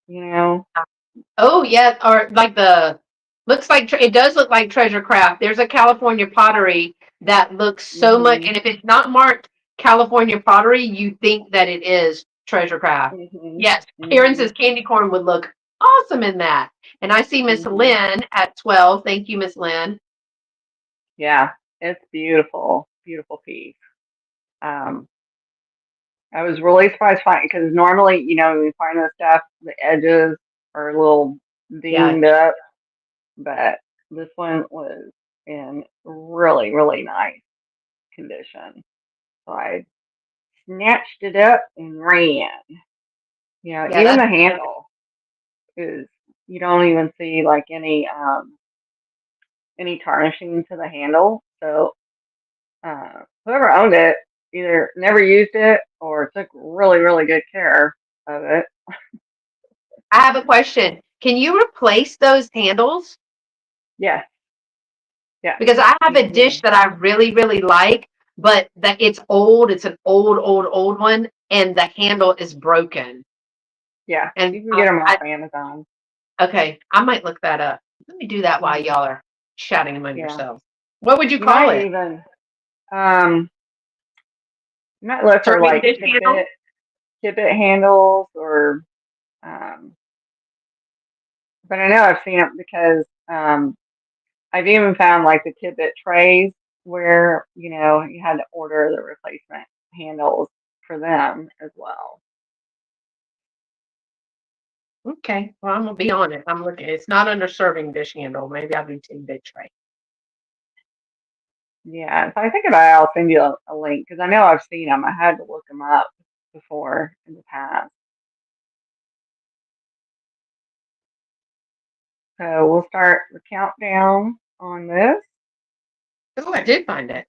you know. Oh yeah, or like the looks like it does look like treasure craft. There's a California pottery that looks so much, Mhm. and if it's not marked California pottery, you think that it is treasure craft. Mhm. Yes, Karen Mhm. says candy corn would look awesome in that. And I see Miss Mhm. Lynn at 12. Thank you, Miss Lynn. Yeah, it's beautiful, beautiful piece. Um, I was really surprised finding because normally, when you find this stuff, the edges are a little Yeah, dinged up, but this one was in really, really nice condition. So I snatched it up and ran. yeah, Even that's the handle is, you don't even see like any tarnishing to the handle. So whoever owned it either never used it or took really, really good care of it. I have a question. Can you replace those handles? Yes, yes, Because I have you a dish can. that I really, really like, but that it's old. It's an old, old, old one, and the handle is broken. Yeah, And you can get them off Amazon. okay, I might look that up. Let me do that while Hmm. y'all are chatting among Yeah, yourselves. What would you you call might it? even um, you might look for Serving like dish handle? tippet handles or um, but I know I've seen it because I've even found like the tidbit trays where, you had to order the replacement handles for them as well. Okay, well I'm gonna be on it. I'm looking. It's not under serving dish handle. Maybe I'll do tidbit tray. Yeah, if I think about it, I'll send you a link because I know I've seen them. I had to look them up before in the past. So we'll start the countdown on this. Oh, I did find it.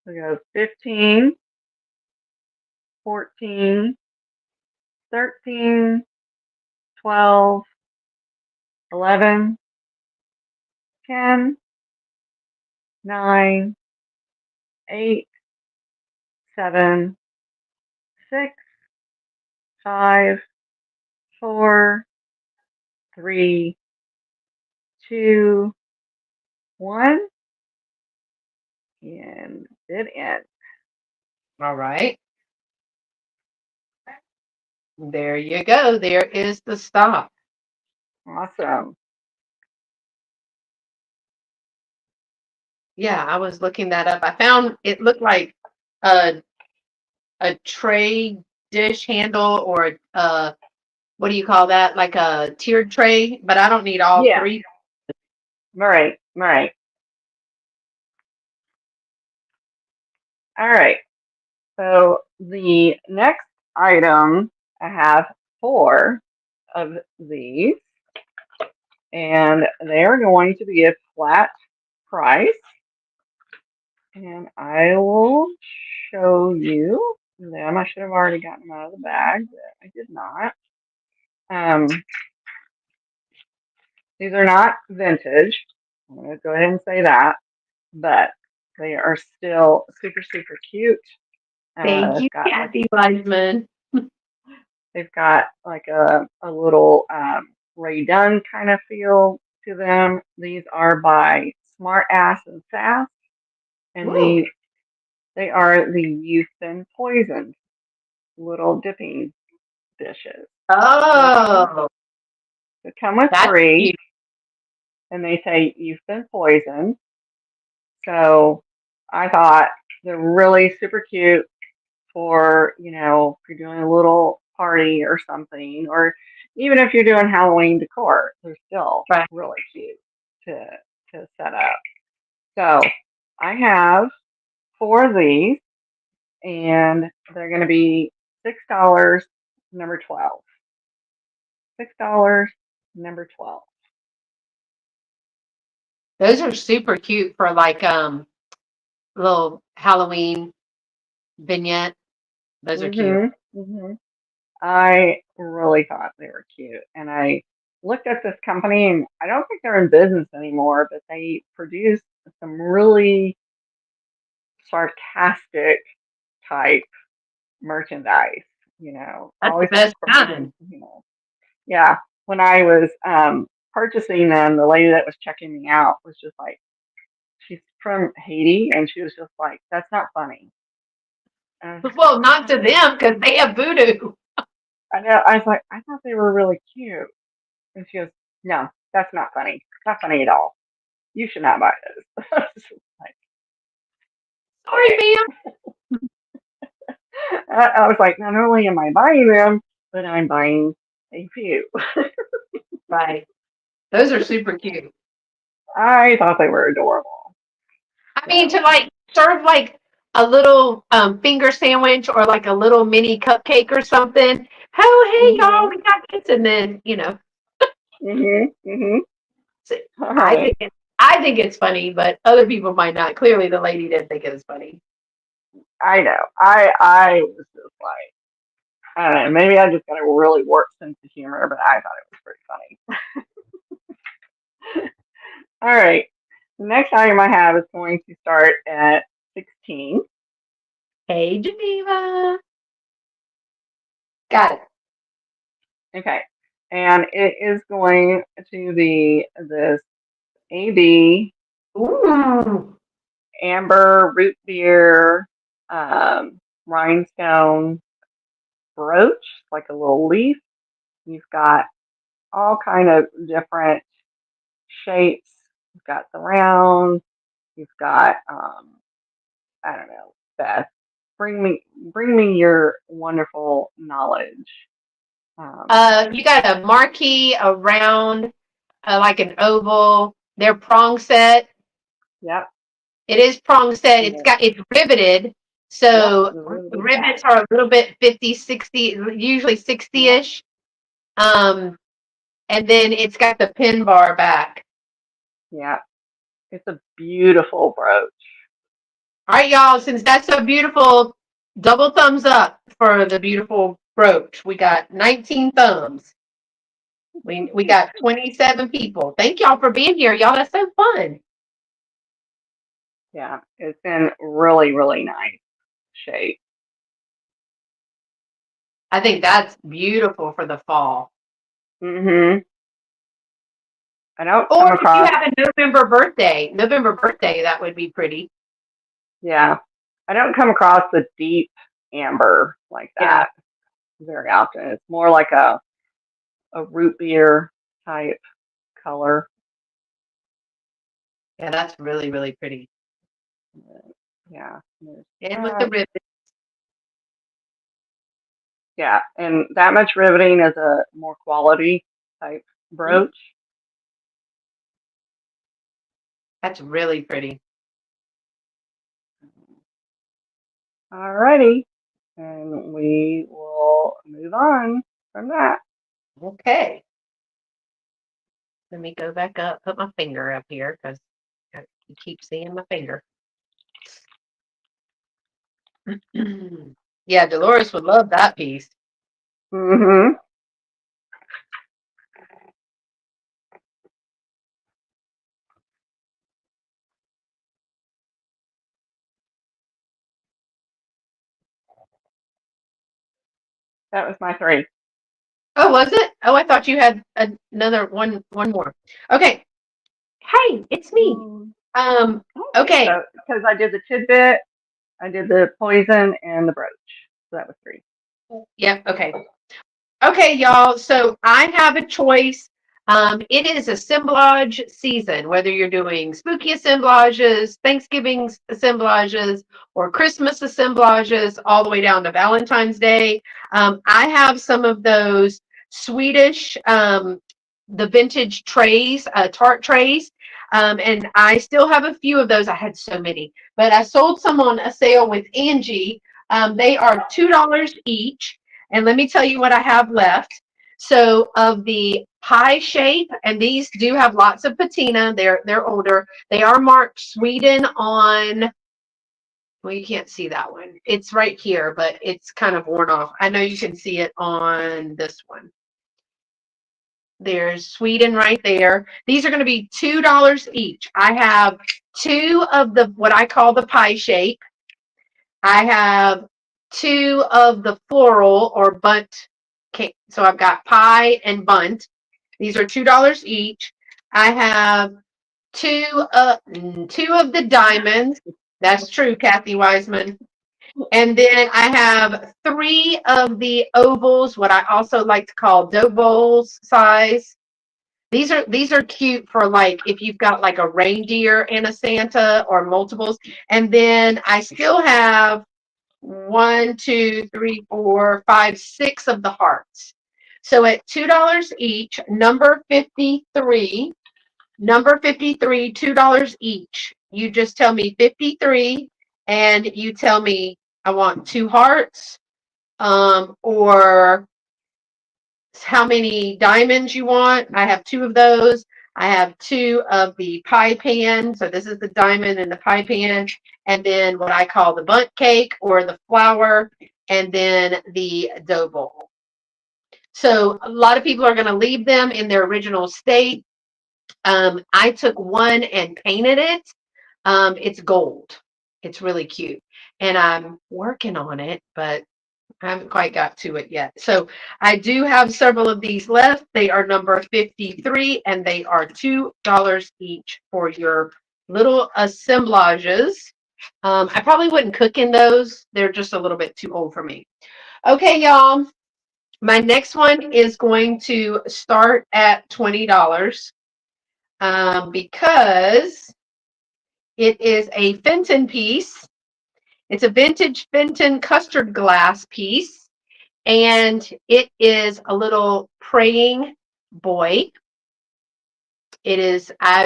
So it goes 15, 14, 13, 12, 11, 10, 9, 8, 7, 6, 5, 4, 3, 2, 1, and it ends. All right. There you go. There is the stop. Awesome. Yeah, I was looking that up. I found it looked like a a tray dish handle or what do you call that? Like a tiered tray, but I don't need all Yeah. three. Right. Right. All right. So the next item, I have four of these, and they are going to be a flat price. And I will show you them. I should have already gotten them out of the bag, but I did not. Um, these are not vintage. I'm going to go ahead and say that, but they are still super, super cute. Thank you, They've got like Kathy Wiseman. they've got like a little Ray Dunn kind of feel to them. These are by Smart Ass and Sass, and Ooh. they are the Youth and Poison little dipping dishes. So Oh, they come with that's three, cute. and they say you've been poisoned. So I thought they're really super cute for, if you're doing a little party or something, or even if you're doing Halloween decor, they're still Right. really cute to set up. So I have four of these, and they're going to be $6, number 12. $6, number 12. Those are super cute for like little Halloween vignette. Those are cute. Mhm. Mhm. I really thought they were cute, and I looked at this company, and I don't think they're in business anymore, but they produce some really sarcastic type merchandise. That's the Always best from kind. yeah. When I was purchasing them, the lady that was checking me out was just like, she's from Haiti, and she was just like, "That's not funny." And I was Well, not to like, them because they have voodoo. I know. I was like, I thought they were really cute. And she goes, "No, that's not funny. Not funny at all. You should not buy this." I was just like, Sorry, okay. ma'am. I was like, not only am I buying them, but I'm buying a few. Right. Those are super cute. I thought they were adorable. I mean, So, to like serve like a little finger sandwich or like a little mini cupcake or something. Oh, hey y'all, mhm, we got this, and then mhm, mhm. so All I right. think I think it's funny, but other people might not. Clearly, the lady didn't think it was funny. I know. I was just like, I don't know. Maybe I just got a really warped sense of humor, but I thought it was pretty funny. All right. The next item I have is going to start at 16. Hey, Geneva, got it. Okay. And it is going to be this AB Ooh, amber root beer rhinestone brooch, like a little leaf. You've got all kind of different shapes. You've got the round. You've got I don't know, Beth. Bring me your wonderful knowledge. Um, you got a marquee, a round, like an oval. They're prong set. yep. It is prong set. Yeah, It's riveted. yep. So The riveted back. rivets are a little bit 50, 60, usually Yep. 60-ish. Um, and then it's got the pin bar back. Yep. It's a beautiful brooch. All right, y'all, since that's so beautiful, double thumbs up for the beautiful brooch. We got 19 thumbs. We got 27 people. Thank y'all for being here, y'all. That's so fun. Yeah, it's in really, really nice shape. I think that's beautiful for the fall. Hmm. I don't Or come if you across, have a November birthday, that would be pretty. yeah, I don't come across the deep amber like Yeah. that very often. It's more like a root beer type color. Yeah, that's really, really pretty. Yeah, there's And with the that. ribbon, Yeah, and that much riveting is a more quality type brooch. that's really pretty. Alrighty, and we will move on from that. Okay. Let me go back up, put my finger up here because you keep seeing my finger. Yeah, Dolores would love that piece. Hmm. That was my three. Oh, was it? Oh, I thought you had another one more. Okay. Hey, it's me. Mm, Um, I don't think okay. so because I did the tidbit, I did the poison, and the brooch. So that was three. Yep, okay. Okay, y'all. So I have a choice. It is assemblage season, whether you're doing spooky assemblages, Thanksgiving assemblages, or Christmas assemblages, all the way down to Valentine's Day. I have some of those Swedish, the vintage trays, tart trays. And I still have a few of those. I had so many, but I sold some on a sale with Angie. They are $2 each. And let me tell you what I have left. So of the pie shape, and these do have lots of patina. They're older. They are marked Sweden on Well, you can't see that one. It's right here, but it's kind of worn off. I know you can see it on this one. There's Sweden right there. These are going to be $2 each. I have two of the what I call the pie shape. I have two of the floral or bunt cake. So I've got pie and bunt. These are $2 each. I have two of the diamonds. That's true, Kathy Wiseman. And then I have three of the ovals, what I also like to call dough bowls size. These are cute for like if you've got like a reindeer and a Santa or multiples. And then I still have one, two, three, four, five, six of the hearts. So at $2 each, number 53, $2 each. You just tell me 53 and you tell me I want two hearts, or how many diamonds you want. I have two of those. I have two of the pie pan. So this is the diamond and the pie pan. And then what I call the bundt cake or the flower. And then the dough bowl. So a lot of people are going to leave them in their original state. I took one and painted it. It's gold. It's really cute. And I'm working on it, but I haven't quite got to it yet. So I do have several of these left. They are number 53 and they are $2 each for your little assemblages. I probably wouldn't cook in those. They're just a little bit too old for me. Okay, y'all. My next one is going to start at $20 because it is a Fenton piece. It's a vintage Fenton custard glass piece. And it is a little praying boy. It is, I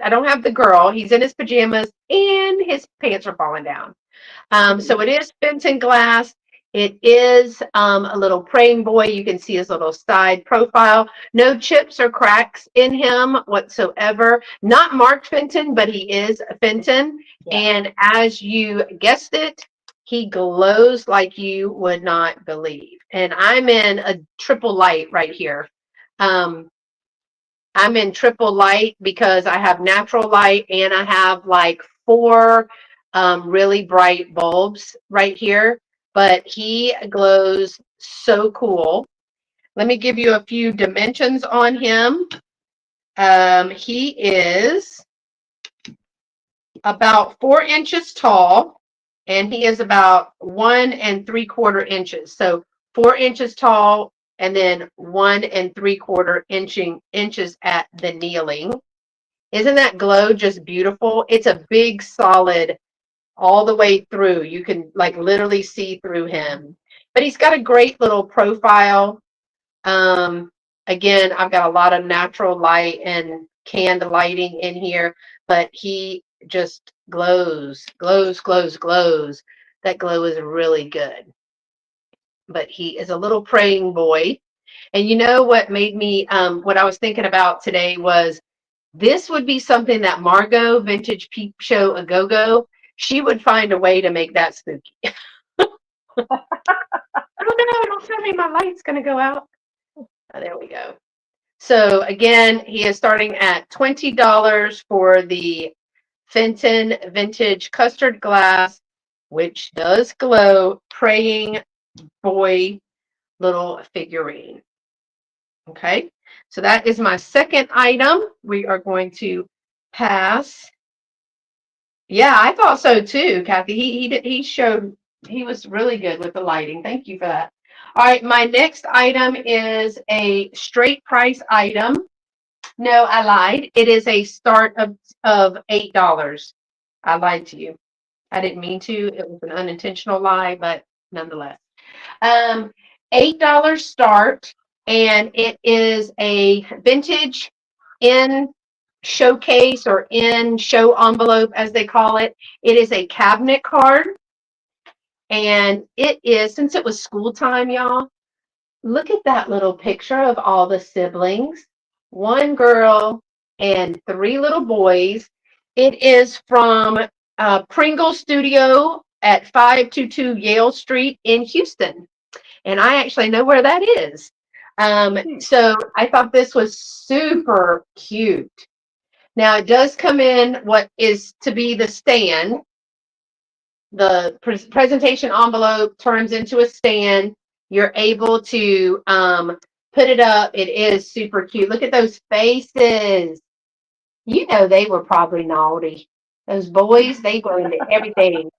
don't have the girl. He's in his pajamas and his pants are falling down. So it is Fenton glass. It is a little praying boy. You can see his little side profile. No chips or cracks in him whatsoever. Not Mark Fenton, but he is Fenton. Yeah. And as you guessed it, he glows like you would not believe. And I'm in a triple light right here. I'm in triple light because I have natural light and I have like four really bright bulbs right here. But he glows so cool. Let me give you a few dimensions on him. He is about 4 inches tall and he is about 1 3/4 inches. So 4 inches tall and then 1 3/4 inches at the kneeling. Isn't that glow just beautiful? It's a big solid all the way through. You can like literally see through him. But he's got a great little profile. Again, I've got a lot of natural light and canned lighting in here, but he just glows, glows, glows, glows. That glow is really good. But he is a little praying boy. And you know what made me, what I was thinking about today was this would be something that Margot, Vintage Peep Show A Go-Go, she would find a way to make that spooky. Oh no, don't tell me my light's going to go out. Oh, there we go. So again, he is starting at $20 for the Fenton Vintage Custard Glass, which does glow, praying boy little figurine. Okay, so that is my second item. We are going to pass. Yeah, I thought so too, Kathy. He showed he was really good with the lighting. Thank you for that. All right, my next item is a straight price item. No, I lied. It is a start of $8. I lied to you. I didn't mean to. It was an unintentional lie, but nonetheless. $8 start, and it is a vintage in showcase or in show envelope, as they call it. It is a cabinet card, and it is, since it was school time, y'all, look at that little picture of all the siblings. One girl and three little boys. It is from Pringle Studio at 522 Yale Street in Houston. And I actually know where that is. Hmm. So I thought this was super cute. Now it does come in what is to be the stand. The presentation envelope turns into a stand. You're able to put it up. It is super cute. Look at those faces. You know they were probably naughty. Those boys, they were into everything.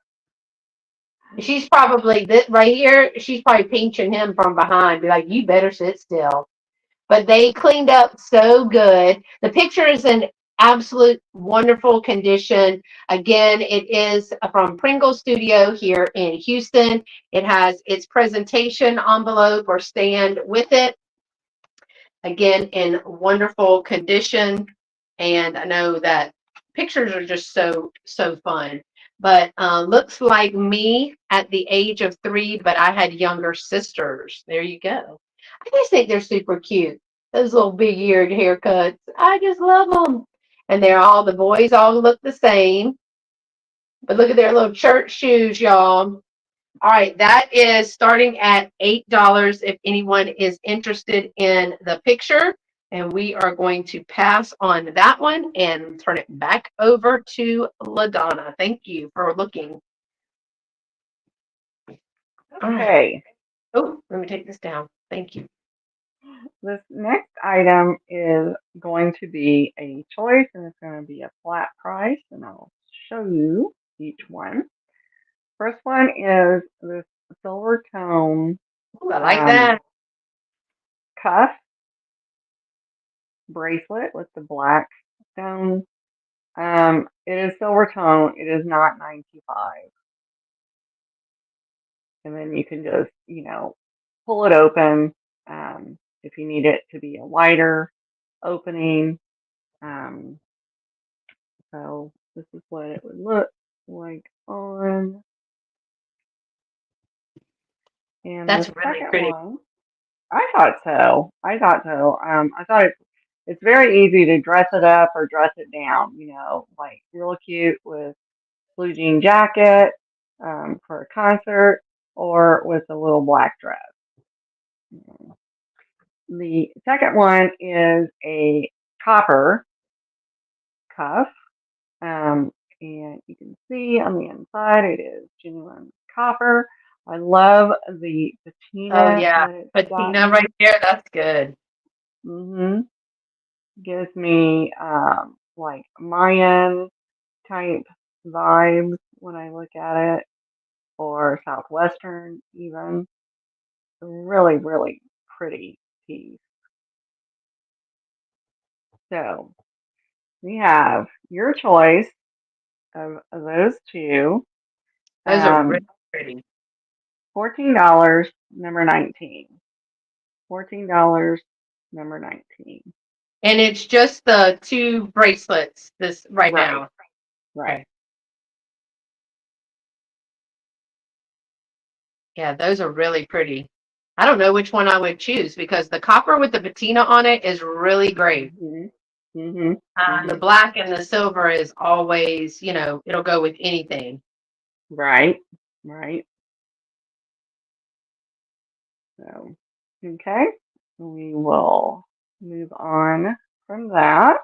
She's probably right here. She's probably pinching him from behind, be like, "You better sit still." But they cleaned up so good. The picture is in absolute wonderful condition. Again, it is from Pringle Studio here in Houston. It has its presentation envelope or stand with it. Again, in wonderful condition. And I know that pictures are just so fun. But looks like me at the age of 3, but I had younger sisters. There you go. I just think they're super cute. Those little big eared haircuts. I just love them. And the boys all look the same. But look at their little church shoes, y'all. All right, that is starting at $8 if anyone is interested in the picture. And we are going to pass on that one and turn it back over to LaDonna. Thank you for looking. All right. Okay. Oh, let me take this down. Thank you. This next item is going to be a choice, and it's going to be a flat price, and I'll show you each one. First one is this silver tone Ooh, I like um, that. cuff bracelet with the black stone. It is silver tone. It is not 925. And then you can just, pull it open if you need it to be a wider opening. Um, so this is what it would look like on. And the That's really second pretty. one, I thought so. I thought it's very easy to dress it up or dress it down. Like real cute with blue jean jacket for a concert or with a little black dress. The second one is a copper cuff. Um, and you can see on the inside it is genuine copper. I love the Oh, patina yeah. that it's got Patina in right it. there. That's good. Gives me like Mayan type vibes when I look at it, or Southwestern even. Really, really pretty piece. So we have your choice of those two. Those are really Um, pretty. $14, number 19. $14, number 19. And it's just the two bracelets this right Right, now. right. Okay. Yeah, those are really pretty. I don't know which one I would choose because the copper with the patina on it is really great. Mhm. Mhm. The Mhm. black and the silver is always, it'll go with anything. Right. Right. So, okay. We will move on from that.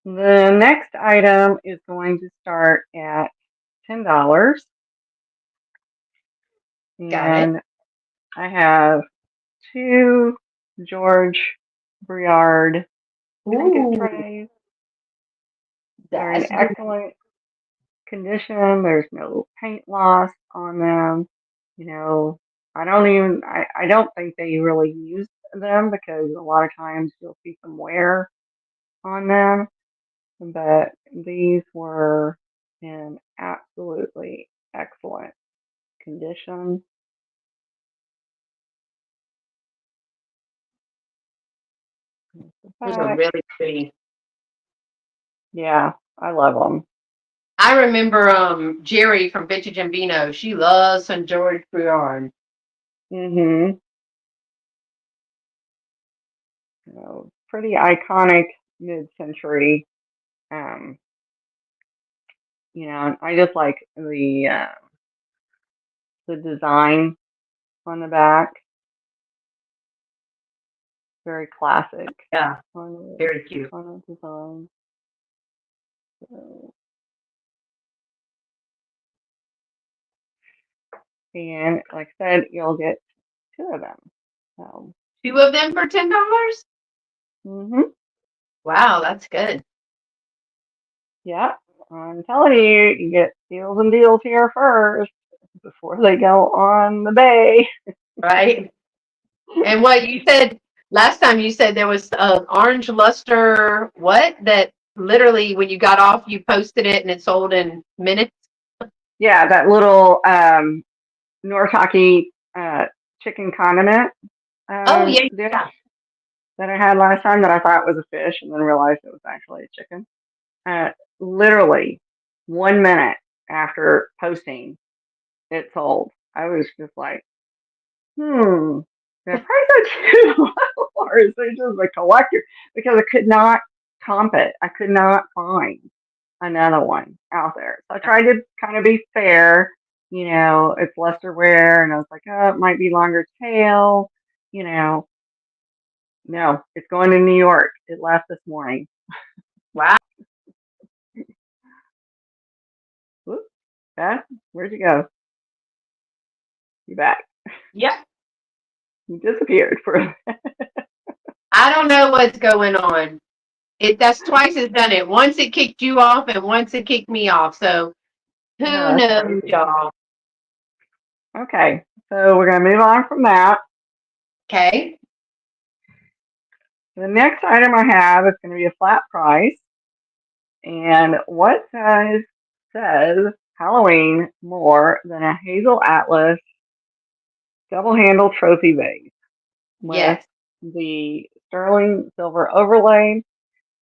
The next item is going to start at $10, Got it. and I have two George Briard trinket Ooh, trays. They're in that's good. excellent condition. There's no paint loss on them. You know, I don't think they really use them because a lot of times you'll see some wear on them. But these were in absolutely excellent condition. Here's the Those are back. really pretty. Yeah, I love them. I remember Jerry from Vintage and Vino. She loves some George Briard. Mhm. Pretty iconic mid-century um, I just like the design on the back. Very classic. Yeah, very cute. On the design. So, and like I said, you'll get two of them. So, 2 of them for $10? mhm. Wow, that's good. Yeah, I'm telling you, you get deals and deals here first before they go on the bay. Right? And what you said last time, you said there was an orange luster, what? That literally when you got off, you posted it and it sold in minutes? Yeah, that little Noritake chicken condiment Oh, yeah, dish yeah. that I had last time that I thought was a fish and then realized it was actually a chicken. Literally 1 minute after posting, it sold. I was just like, the price are too low, or is it just a collector? Because I could not comp it. I could not find another one out there. So I tried to kind of be fair. It's lesser wear, and I was like, oh, it might be longer tail. You know, no, it's going to New York. It left this morning. Wow. Whoop, Beth, where'd you go? You back? Yep. You disappeared for. I don't know what's going on. That's twice it's done it. Once it kicked you off and once it kicked me off. So who No, that's knows, crazy. y'all? Okay, so we're gonna move on from that. Okay. The next item I have is going to be a flat price, and what says Halloween more than a hazel atlas double-handled trophy vase with Yes. the sterling silver overlay.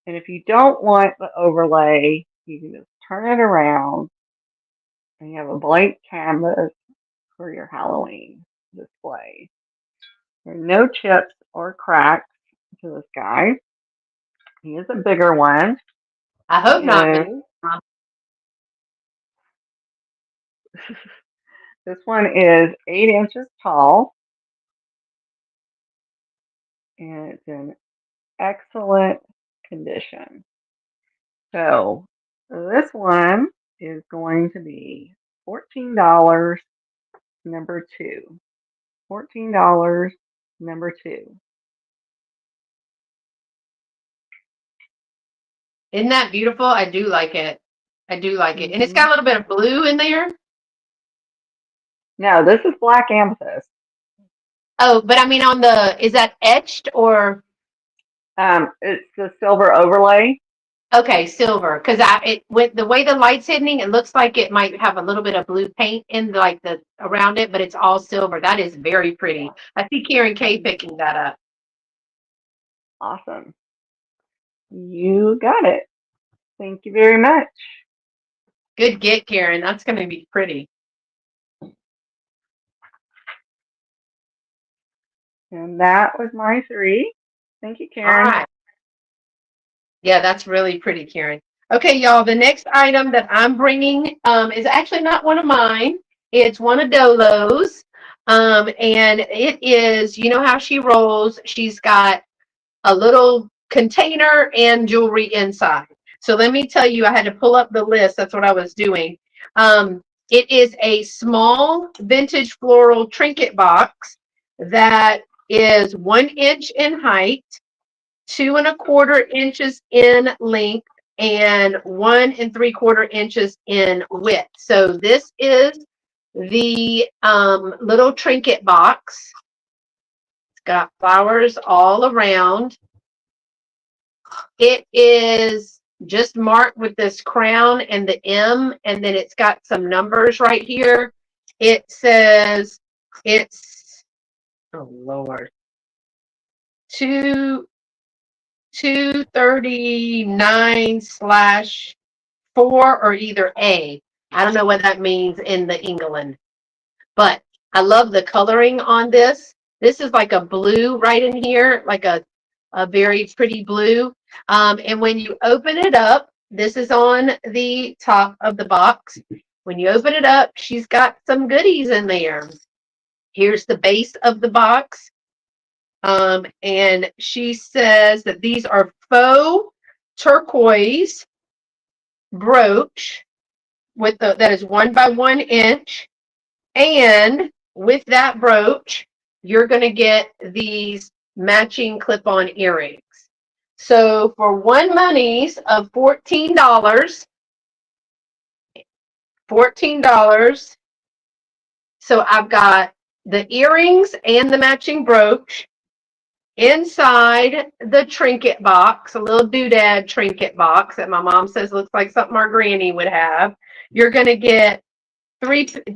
And if you don't want the overlay, you can just turn it around and you have a blank canvas for your Halloween display. There are no chips or cracks to this guy. He is a bigger one. I He hope not. is, this one is 8 inches tall and it's in excellent condition. So this one is going to be $14, number two. $14, number two. Isn't that beautiful? I do like it. I do like it. And it's Mm-hmm. got a little bit of blue in there. No, this is black amethyst. Oh, but I mean is that etched or It's the silver overlay. okay, silver? Because with the way the light's hitting, it looks like it might have a little bit of blue paint in like the around it, but it's all silver. That is very pretty. I see Karen K picking that up. Awesome. You got it. Thank you very much. Good get, Karen. That's going to be pretty. And that was my three. Thank you, All Karen. right. Yeah, that's really pretty, Karen. Okay, y'all, the next item that I'm bringing is actually not one of mine. It's one of Dolo's. And it is, you know how she rolls. She's got a little container and jewelry inside. So let me tell you, I had to pull up the list. That's what I was doing. It is a small vintage floral trinket box that is 1 inch in height, 2¼ inches in length, and 1¾ inches in width. So this is the little trinket box. It's got flowers all around. It is just marked with this crown and the M, and then it's got some numbers right here. It says it's, oh Lord, 239/4 or either A. I don't know what that means in the England, but I love the coloring on this. This is like a blue right in here, like a very pretty blue. And when you open it up, This is on the top of the box. When you open it up, she's got some goodies in there. Here's the base of the box. And she says that these are faux turquoise brooch with that is 1 by 1 inch. And with that brooch, you're going to get these matching clip-on earrings. So for one monies of $14, so I've got the earrings and the matching brooch inside the trinket box, a little doodad trinket box that my mom says looks like something our granny would have. You're going to get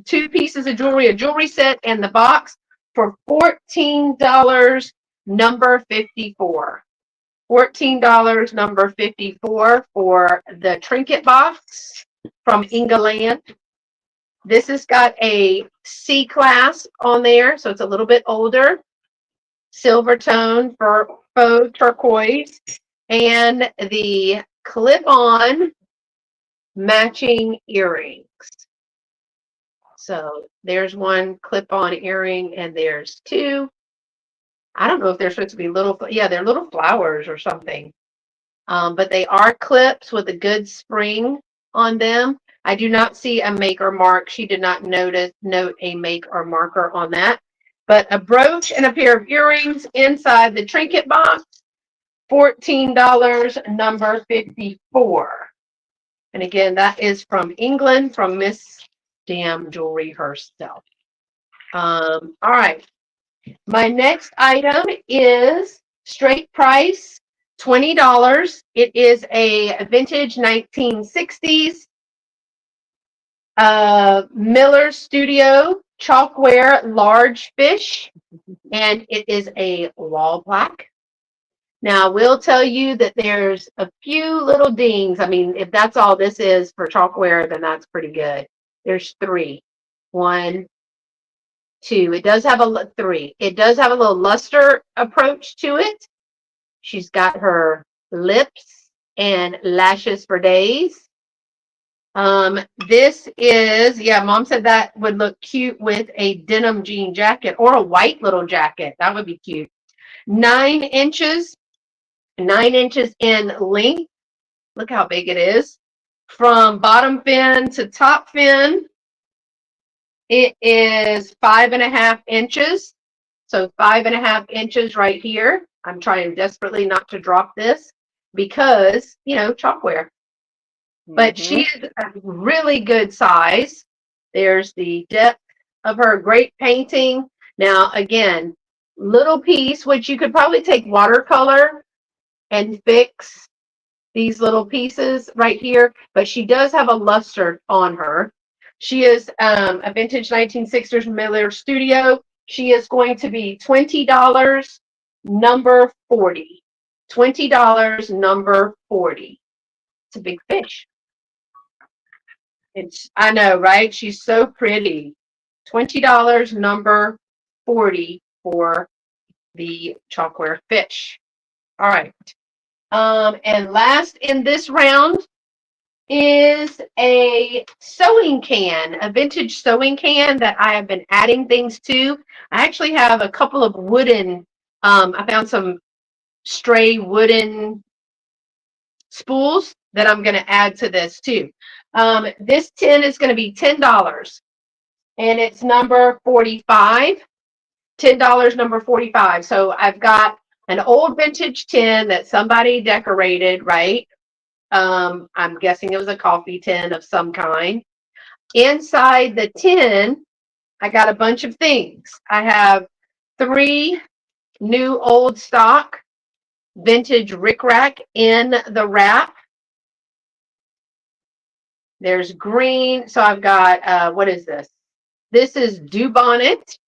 two pieces of jewelry, a jewelry set, and the box for $14, number 54. $14, number 54 for the trinket box from England. This has got a C class on there, so it's a little bit older. Silver tone for faux turquoise, and the clip-on matching earrings. So there's one clip-on earring, and there's two. I don't know if they're supposed to be little, yeah, they're little flowers or something. But they are clips with a good spring on them. I do not see a make or mark. She did not note a make or marker on that. But a brooch and a pair of earrings inside the trinket box, $14, number 54. And again, that is from England, from Miss Damn Jewelry herself. All right. My next item is straight price, $20. It is a vintage 1960s Miller Studio chalkware large fish, and it is a wall plaque. Now, we'll tell you that there's a few little dings. I mean, if that's all this is for chalkware, then that's pretty good. There's three. One, two. It does have a three. It does have a little luster approach to it. She's got her lips and lashes for days. This is, yeah, Mom said that would look cute with a denim jean jacket or a white little jacket. That would be cute. 9 inches, 9 inches in length. Look how big it is. From bottom fin to top fin, it is 5.5 inches. So 5.5 inches right here. I'm trying desperately not to drop this because, you know, chalkware. But she is a really good size. There's the depth of her great painting. Now, again, little piece, which you could probably take watercolor and fix these little pieces right here, but she does have a luster on her. She is a vintage 1960s Miller Studio. She is going to be $20, number 40. $20, number 40. It's a big fish. I know, right? She's so pretty. $20, number 40 for the chalkware fish. All right. And last in this round is a sewing can, a vintage sewing can that I have been adding things to. I actually have a couple of wooden, I found some stray wooden spools that I'm going to add to this too. This tin is going to be $10, and it's number 45. $10, number 45. So I've got an old vintage tin that somebody decorated, right? I'm guessing it was a coffee tin of some kind. Inside the tin, I got a bunch of things. I have 3 new old stock vintage rickrack in the wrap. There's green. So I've got, what is this? This is Dubonnet.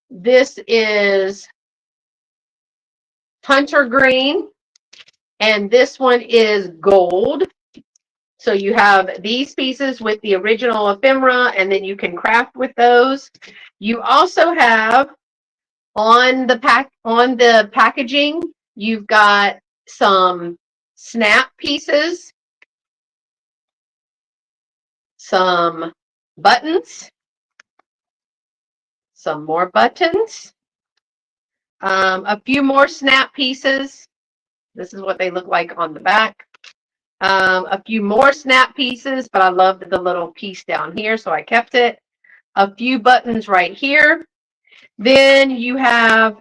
This is hunter green. And this one is gold. So you have these pieces with the original ephemera, and then you can craft with those. You also have on the packaging, you've got some snap pieces some buttons, some more buttons, a few more snap pieces. This is what they look like on the back. A few more snap pieces, but I loved the little piece down here, so I kept it. A few buttons right here. Then I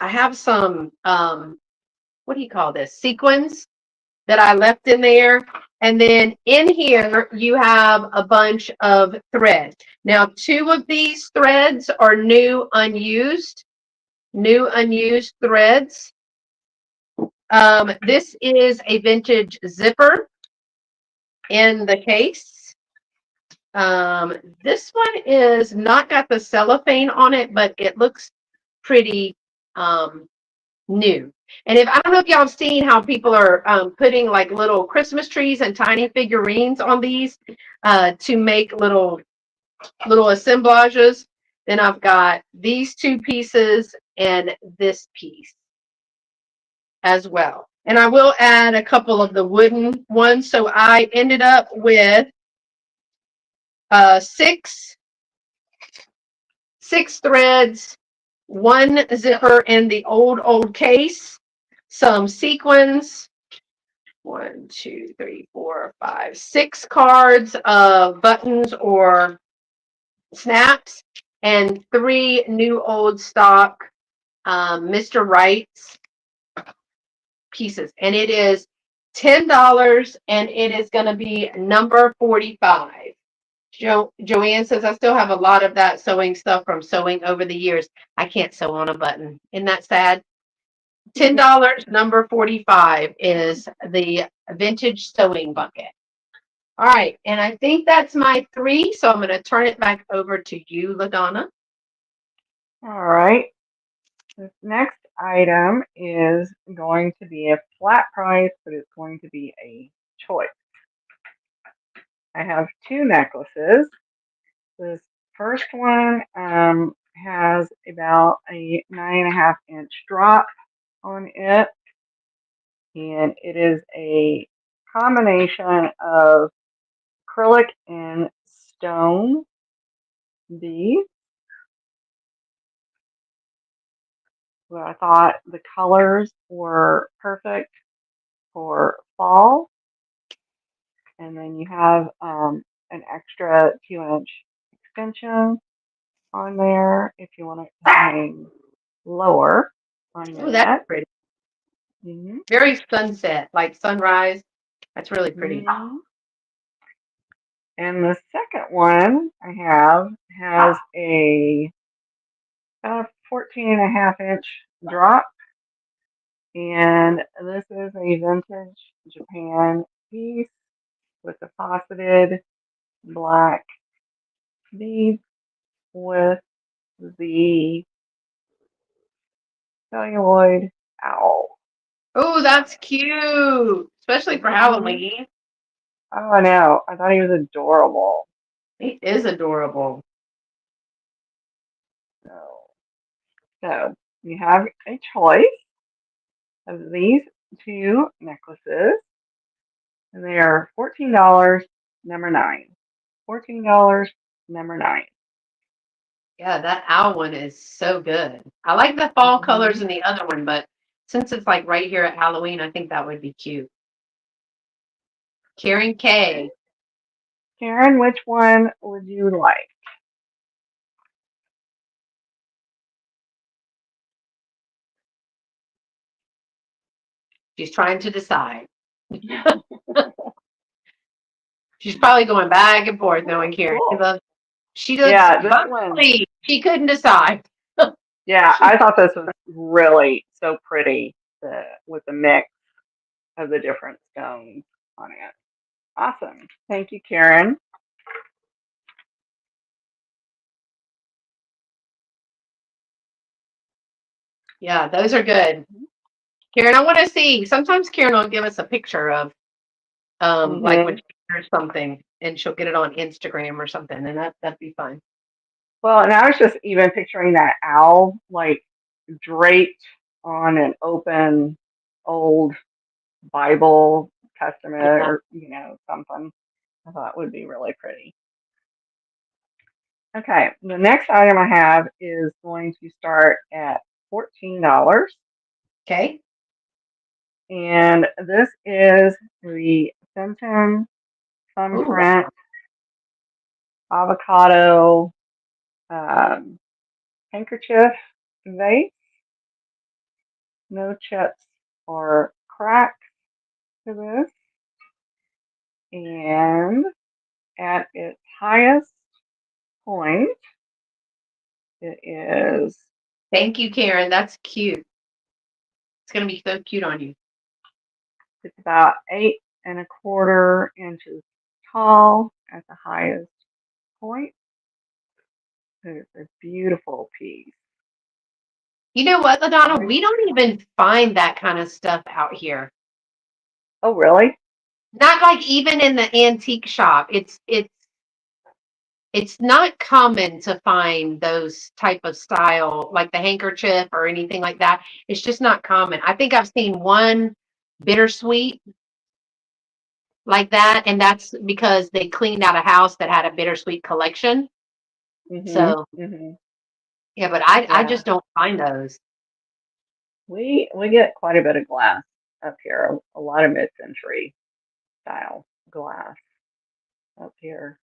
have some, what do you call this? Sequins that I left in there. And then in here, you have a bunch of thread. Now, 2 of these threads are new unused threads. This is a vintage zipper in the case. This one is not got the cellophane on it, but it looks pretty new. And I don't know if y'all have seen how people are putting like little Christmas trees and tiny figurines on these to make little assemblages. Then I've got these 2 pieces and this piece as well. And I will add a couple of the wooden ones. So I ended up with 6 threads, 1 zipper in the old case, some sequins, 1, 2, 3, 4, 5, 6 cards of buttons or snaps, and 3 new old stock Mr. Wright's pieces. And it is $10, and it is going to be number 45. Joanne says, I still have a lot of that sewing stuff from sewing over the years. I can't sew on a button. Isn't that sad? $10, number 45 is the vintage sewing bucket. All right, and I think that's my 3, so I'm going to turn it back over to you, LaDonna. All right. This next item is going to be a flat price, but it's going to be a choice. I have 2 necklaces. This first one has about a 9.5-inch drop on it, and it is a combination of acrylic and stone beads. So I thought the colors were perfect for fall. And then you have an extra 2-inch extension on there if you want it to hang lower on your Oh, that's neck. pretty. Mm-hmm. Very sunset, like sunrise. That's really pretty. Mm-hmm. And the second one I have has a 14.5-inch drop. And this is a vintage Japan piece with the faceted black beads with the celluloid owl. Oh, that's cute, especially for Halloween. Oh, I know. I thought he was adorable. He is adorable. So you have a choice of these 2 necklaces, and they are $14, number 9. $14, number 9. Yeah, that owl one is so good. I like the fall colors in the other one, but since it's like right here at Halloween, I think that would be cute. Karen K. Karen, which one would you like? She's trying to decide. She's probably going back and forth knowing Karen. Cool. She does. Yeah, this one. She couldn't decide. Yeah, I thought this was really so pretty with the mix of the different stones on it. Awesome. Thank you, Karen. Yeah, those are good. Karen, I want to see. Sometimes Karen will give us a picture of like when she hears something and she'll get it on Instagram or something, and that'd be fun. Well, and I was just even picturing that owl like draped on an open old Bible Testament Yeah. or something. I thought would be really pretty. Okay, the next item I have is going to start at $14. Okay. And this is the Fenton Ooh, thumbprint avocado um, handkerchief vase. No chips or cracks to this. And at its highest point, it is thank you, Karen. That's cute. It's gonna be so cute on you. it's about 8.25 inches tall at the highest point. It's a beautiful piece. You know what, LaDonna? I, We don't even find that kind of stuff out here. oh, really? Not like even in the antique shop. It's not common to find those type of style, like the handkerchief or anything like that. It's just not common. I think I've seen one bittersweet like that, and that's because they cleaned out a house that had a bittersweet collection. Mhm. So Mhm. yeah, but I Yeah. just don't find those. We get quite a bit of glass up here. A lot of mid-century style glass up here.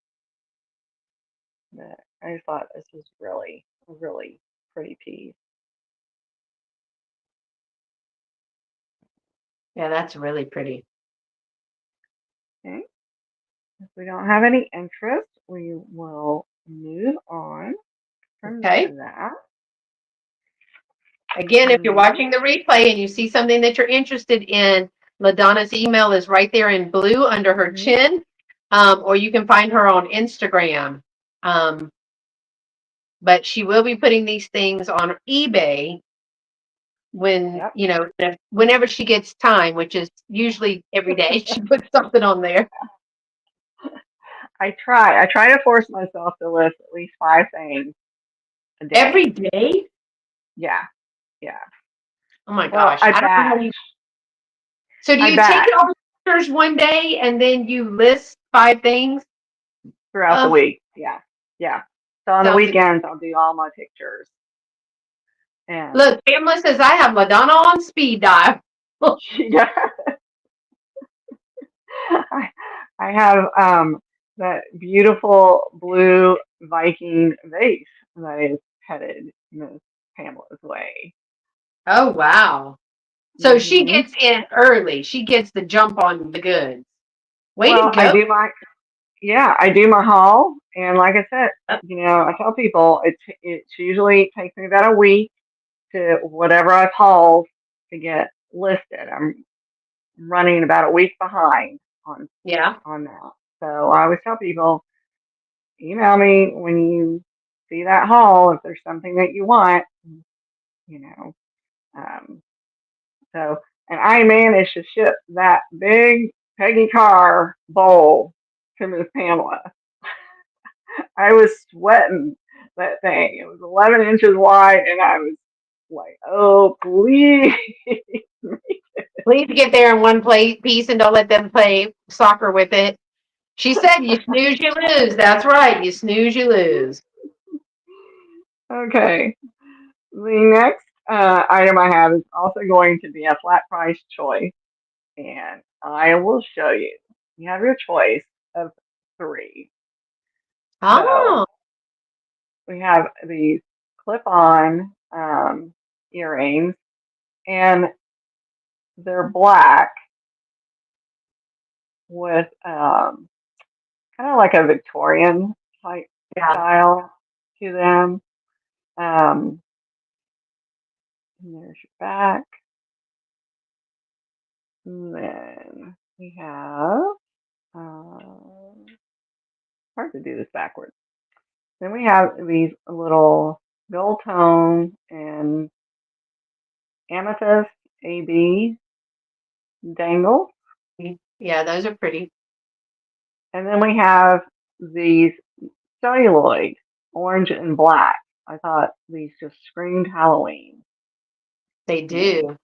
But I just thought this was really, really pretty piece. Yeah, that's really pretty. Okay. If we don't have any interest, we will move on from Okay. that. Again, if you're Next. watching the replay and you see something that you're interested in, LaDonna's email is right there in blue under her Mhm. chin, or you can find her on Instagram. Um, but she will be putting these things on eBay when, Yep. whenever she gets time, which is usually every day, she puts something on there. I try. I try to force myself to list at least 5 things a Every day. day? Yeah. Yeah. Oh my Well, gosh. I don't know how you. So do I you take batch all the pictures one day and then you list 5 things? throughout the Uh, week. Yeah. Yeah. So on the sounds weekends, I'll do all my pictures. And Look, Pamela says I have LaDonna on speed dial. she does. I have that beautiful blue Viking vase that is headed Miss Pamela's way. Oh, wow. So she Hmm. gets in early. She gets the jump on the goods. Way to Well, go. I do my haul, and like I said, I tell people it usually takes me about a week to whatever I've hauled to get listed. I'm running about a week behind on Yeah. on that. So I always tell people, email me when you see that haul if there's something that you want, you know. Um, so, and I managed to ship that big Peggy Carr bowl to Miss Pamela. I was sweating that thing. It was 11 inches wide, and I was like, oh, please. Please get there in one piece and don't let them play soccer with it. She said, you snooze, you lose. That's right. You snooze, you lose. Okay. The next item I have is also going to be a flat price choice, and I will show you. You have your choice of three. So Oh, we have these clip-on earrings, and they're black with kind of like a Victorian type yeah. style to them. Um, and there's your back. And then we have, hard to do this backwards. Then we have these little gold tone and amethyst AB dangles. Yeah, those are pretty. And then we have these celluloid, orange and black. I thought these just screamed Halloween They to me. do.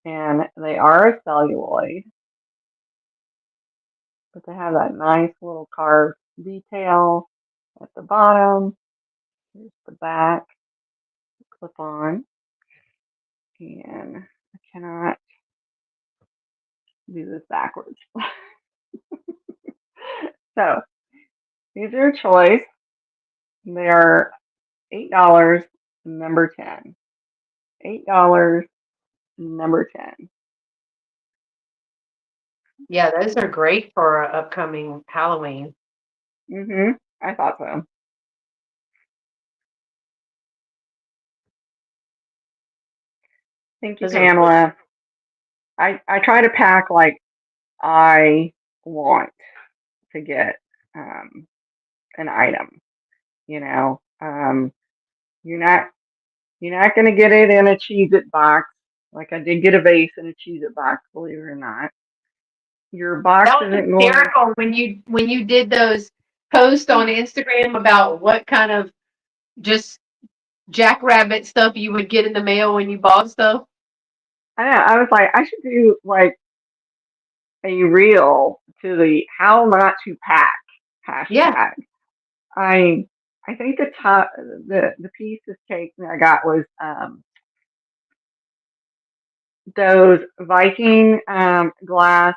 And they are a celluloid, but they have that nice little carved detail. at the bottom. Here's the back, clip on, and I cannot do this backwards. So these are a choice. They are $8, number 10. $8, number 10. Yeah, those are great for upcoming Halloween. I thought so. Thank you, Those are really, Pamela. I try to pack like I want to get an item. You know, you're not going to get it in a Cheez-It box. Like I did get a vase in a Cheez-It box, believe it or not. Your box that was isn't going. hysterical when you did those posts on Instagram about what kind of just jackrabbit stuff you would get in the mail when you bought stuff. I know. I was like, I should do like a reel to the how not to pack Yeah. hashtag. I I think the piece of cake that I got was those Viking glass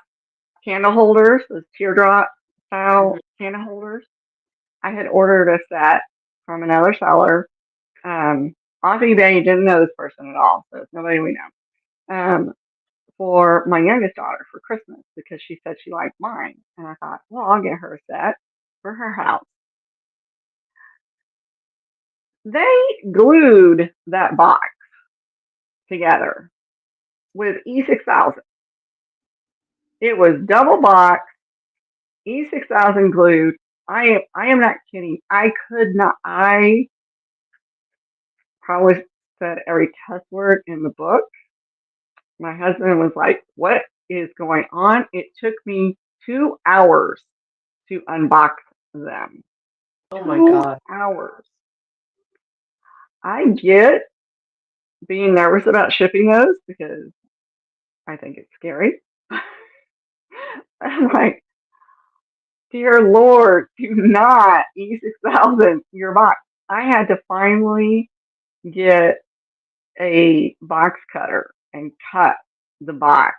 candle holders, those teardrop Mhm. style candle holders. I had ordered a set from another seller. Off eBay, didn't know this person at all, so it's nobody we know. For my youngest daughter for Christmas because she said she liked mine. And I thought, well, I'll get her a set for her house. They glued that box together with E6000. It was double box, E6000 glued. I am not kidding. I could not. I probably said every cuss word in the book. My husband was like, "What is going on?" It took me 2 hours to unbox them. Oh my Two God. hours. I get being nervous about shipping those because I think it's scary. I'm like, dear Lord, do not E6000 your box. I had to finally get a box cutter and cut the box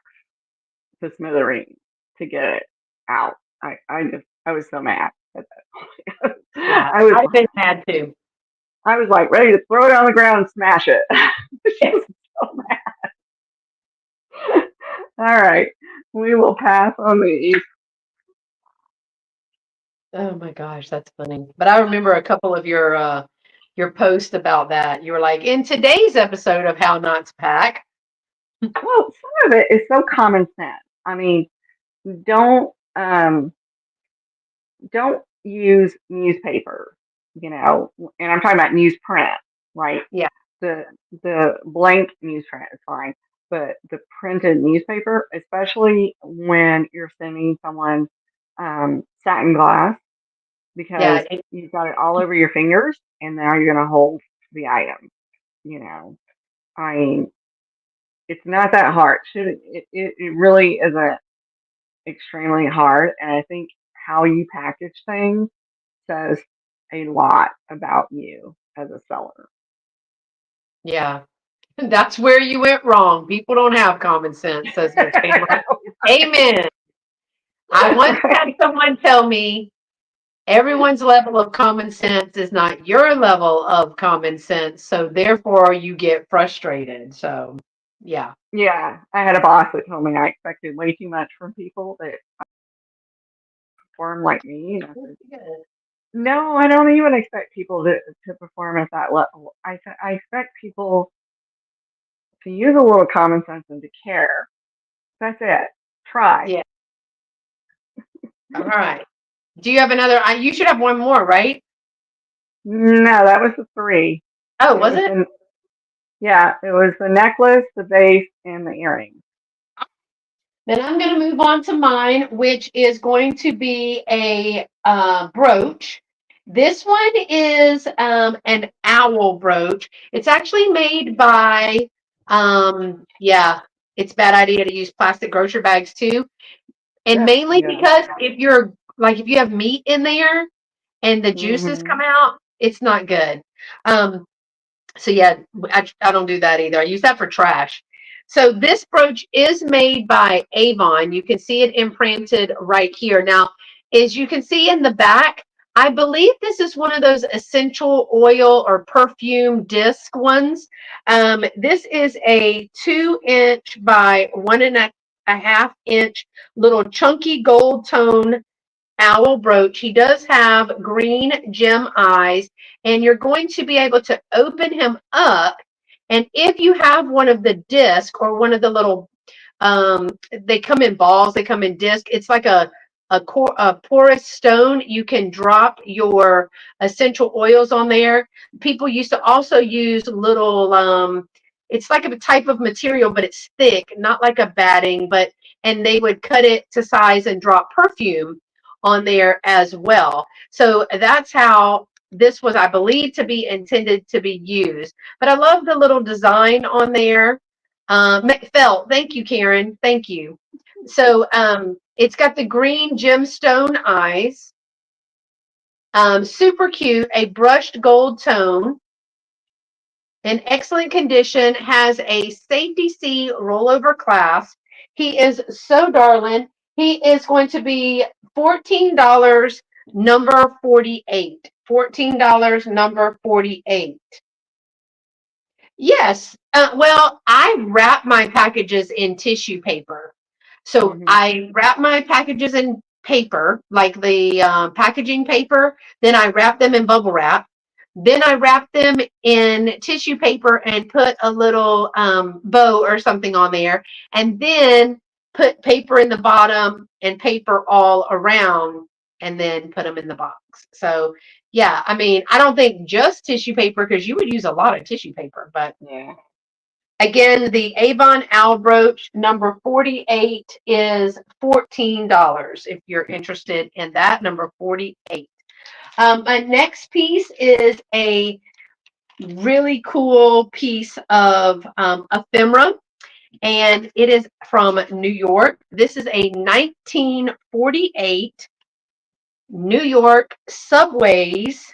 to smithereens to get it out. I was so mad at that. Yeah, I was I've been mad too. I was like ready to throw it on the ground and smash it. So all right, we will pass on these. Oh my gosh, that's funny. But I remember a couple of your posts about that. You were like, in today's episode of How Not to Pack. Well, some of it is so common sense. I mean, don't don't use newspaper, and I'm talking about newsprint, right? Yeah, The the blank newsprint is fine, but the printed newspaper, especially when you're sending someone satin glass, because yeah, you've got it all over your fingers, and now you're going to hold the item. You know, I mean, it's not that hard. It really isn't extremely hard, and I think how you package things says a lot about you as a seller. yeah. That's where you went wrong. People don't have common sense, says Miss Pamela. Amen. I once had Right? someone tell me everyone's level of common sense is not your level of common sense, so therefore you get frustrated. So, yeah. Yeah, I had a boss that told me I expected way too much from people that perform like me, and I said, no, I don't even expect people to perform at that level. I expect people to use a little common sense and to care. That's it. Try. Yeah. All right. Do you have another? You should have one more, right? No, that was the three. Oh, It was was it? the Yeah, it was the necklace, the vase, and the earrings. Then I'm going to move on to mine, which is going to be a brooch. This one is an owl brooch. It's actually made by, yeah, it's a bad idea to use plastic grocery bags too. And Yeah, mainly yeah, because if you have meat in there and the juices come Mhm. out, it's not good. Um, so yeah, I don't do that either. I use that for trash. So this brooch is made by Avon. You can see it imprinted right here. Now, as you can see in the back, I believe this is one of those essential oil or perfume disc ones. This is a 2 inch by 1.5 inch little chunky gold tone owl brooch. He does have green gem eyes, and you're going to be able to open him up. And if you have one of the disc or one of the little, they come in balls, they come in disc. It's like a porous stone. You can drop your essential oils on there. People used to also use little, it's like a type of material, but it's thick, not like a batting, but and they would cut it to size and drop perfume on there as well. So that's how this was, I believe, to be intended to be used. But I love the little design on there. Felt, thank you, Karen. Thank you. So it's got the green gemstone eyes. Super cute, a brushed gold tone. In excellent condition, has a safety C rollover clasp. He is so darling. He is going to be $14, number 48. $14, number 48. Yes. Well, I wrap my packages in tissue paper. So Mhm. I wrap my packages in paper, like the packaging paper. Then I wrap them in bubble wrap. Then I wrap them in tissue paper and put a little bow or something on there. And then put paper in the bottom and paper all around and then put them in the box. So yeah, I mean, I don't think just tissue paper because you would use a lot of tissue paper. But Yeah. again, the Avon Owl Brooch number 48 is $14 if you're interested in that, number 48. My next piece is a really cool piece of ephemera, and it is from New York. This is a 1948 New York subways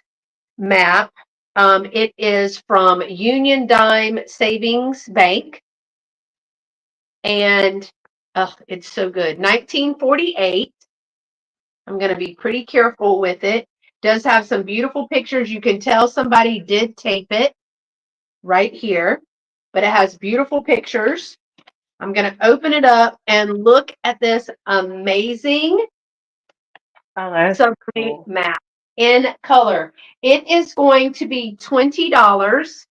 map. It is from Union Dime Savings Bank, and it's so good. 1948. I'm going to be pretty careful with it. Does have some beautiful pictures. You can tell somebody did tape it right here, but it has beautiful pictures. I'm going to open it up and look at this amazing Oh, that's subway cool. map in color. It is going to be $20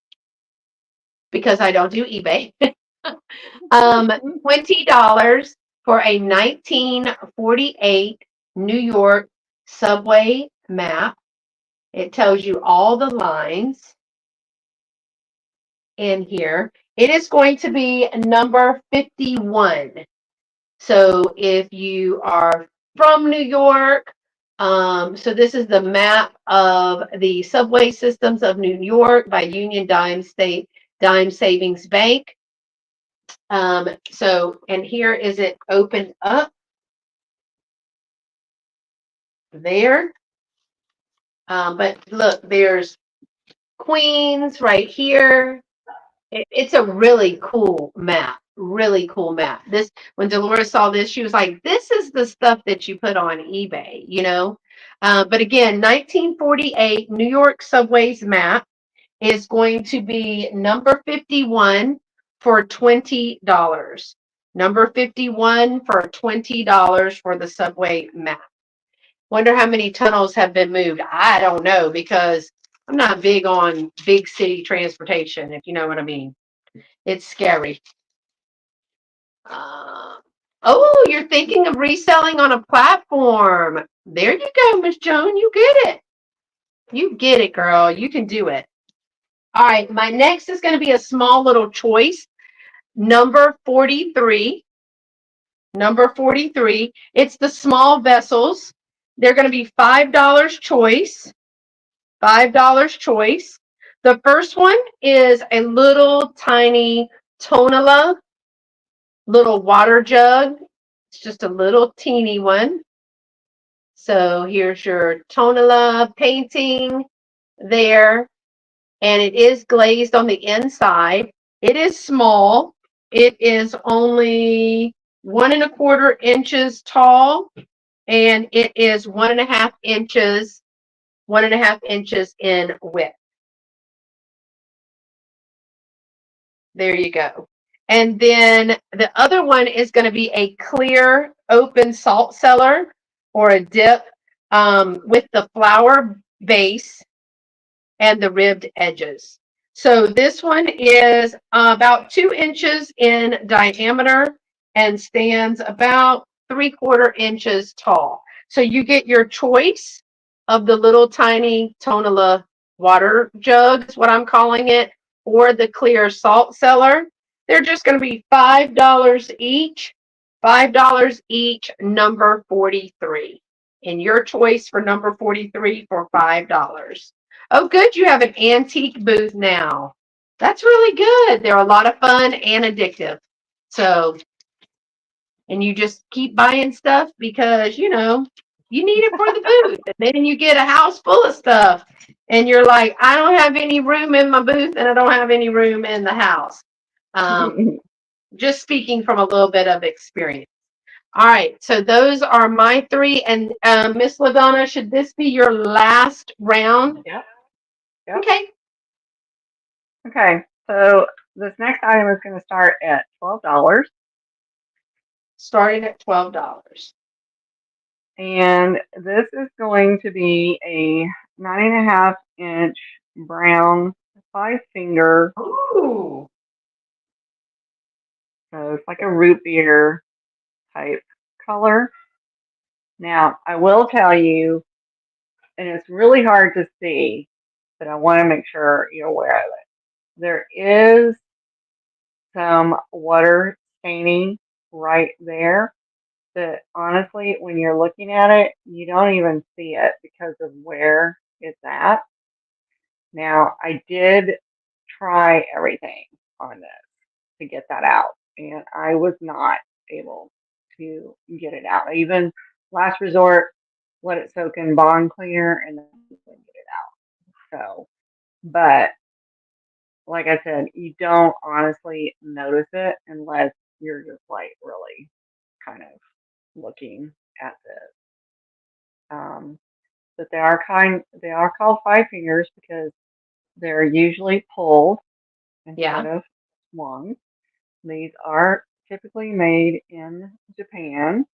because I don't do eBay. um, $20 for a 1948 New York subway map. It tells you all the lines in here. It is going to be number 51. So if you are from New York, so this is the map of the subway systems of New York by Union Dime Savings Bank. And here is it opened up there. But look, there's Queens right here. It's a really cool map. Really cool map. This when Dolores saw this, she was like, "This is the stuff that you put on eBay," you know. But again, 1948 New York subways map is going to be number 51 for $20. Number 51 for $20 for the subway map. Wonder how many tunnels have been moved. I don't know because I'm not big on big city transportation, if you know what I mean. It's scary. Uh, oh, you're thinking of reselling on a platform. There you go, Miss Joan. You get it. You get it, girl. You can do it. All right. My next is going to be a small little choice. Number 43. Number 43. It's the small vessels. They're going to be $5 choice. $5 choice. The first one is a little tiny Tonala little water jug. It's just a little teeny one. So here's your Tonala painting there, and it is glazed on the inside. It is small. It is only 1.25 inches tall, and it is 1.5 inches in width. There you go. And then the other one is going to be a clear open salt cellar or a dip with the flower base and the ribbed edges. So this one is about 2 inches in diameter and stands about 3/4 inches tall. So you get your choice of the little tiny Tonala water jug, is what I'm calling it, or the clear salt cellar. They're just going to be $5 each. $5 each, number 43. And your choice for number 43 for $5. Oh, good. You have an antique booth now. That's really good. They're a lot of fun and addictive. So, and you just keep buying stuff because, you need it for the booth. And then you get a house full of stuff. And you're like, I don't have any room in my booth and I don't have any room in the house. Just speaking from a little bit of experience. All right. So those are my three. And Miss LaDonna, should this be your last round? Yep. Yep. Okay. Okay. So this next item is going to start at $12. Starting at $12. And this is going to be a 9.5 inch brown 5 finger. Ooh. So it's like a root beer type color. Now, I will tell you, and it's really hard to see, but I want to make sure you're aware of it. There is some water staining right there that honestly, when you're looking at it, you don't even see it because of where it's at. Now, I did try everything on this to get that out, and I was not able to get it out. I even last resort let it soak in bond cleaner and then get it out. So, but like I said, you don't honestly notice it unless you're just like really kind of looking at this. But they are called 5 fingers because they're usually pulled instead Yeah. of swung. These are typically made in Japan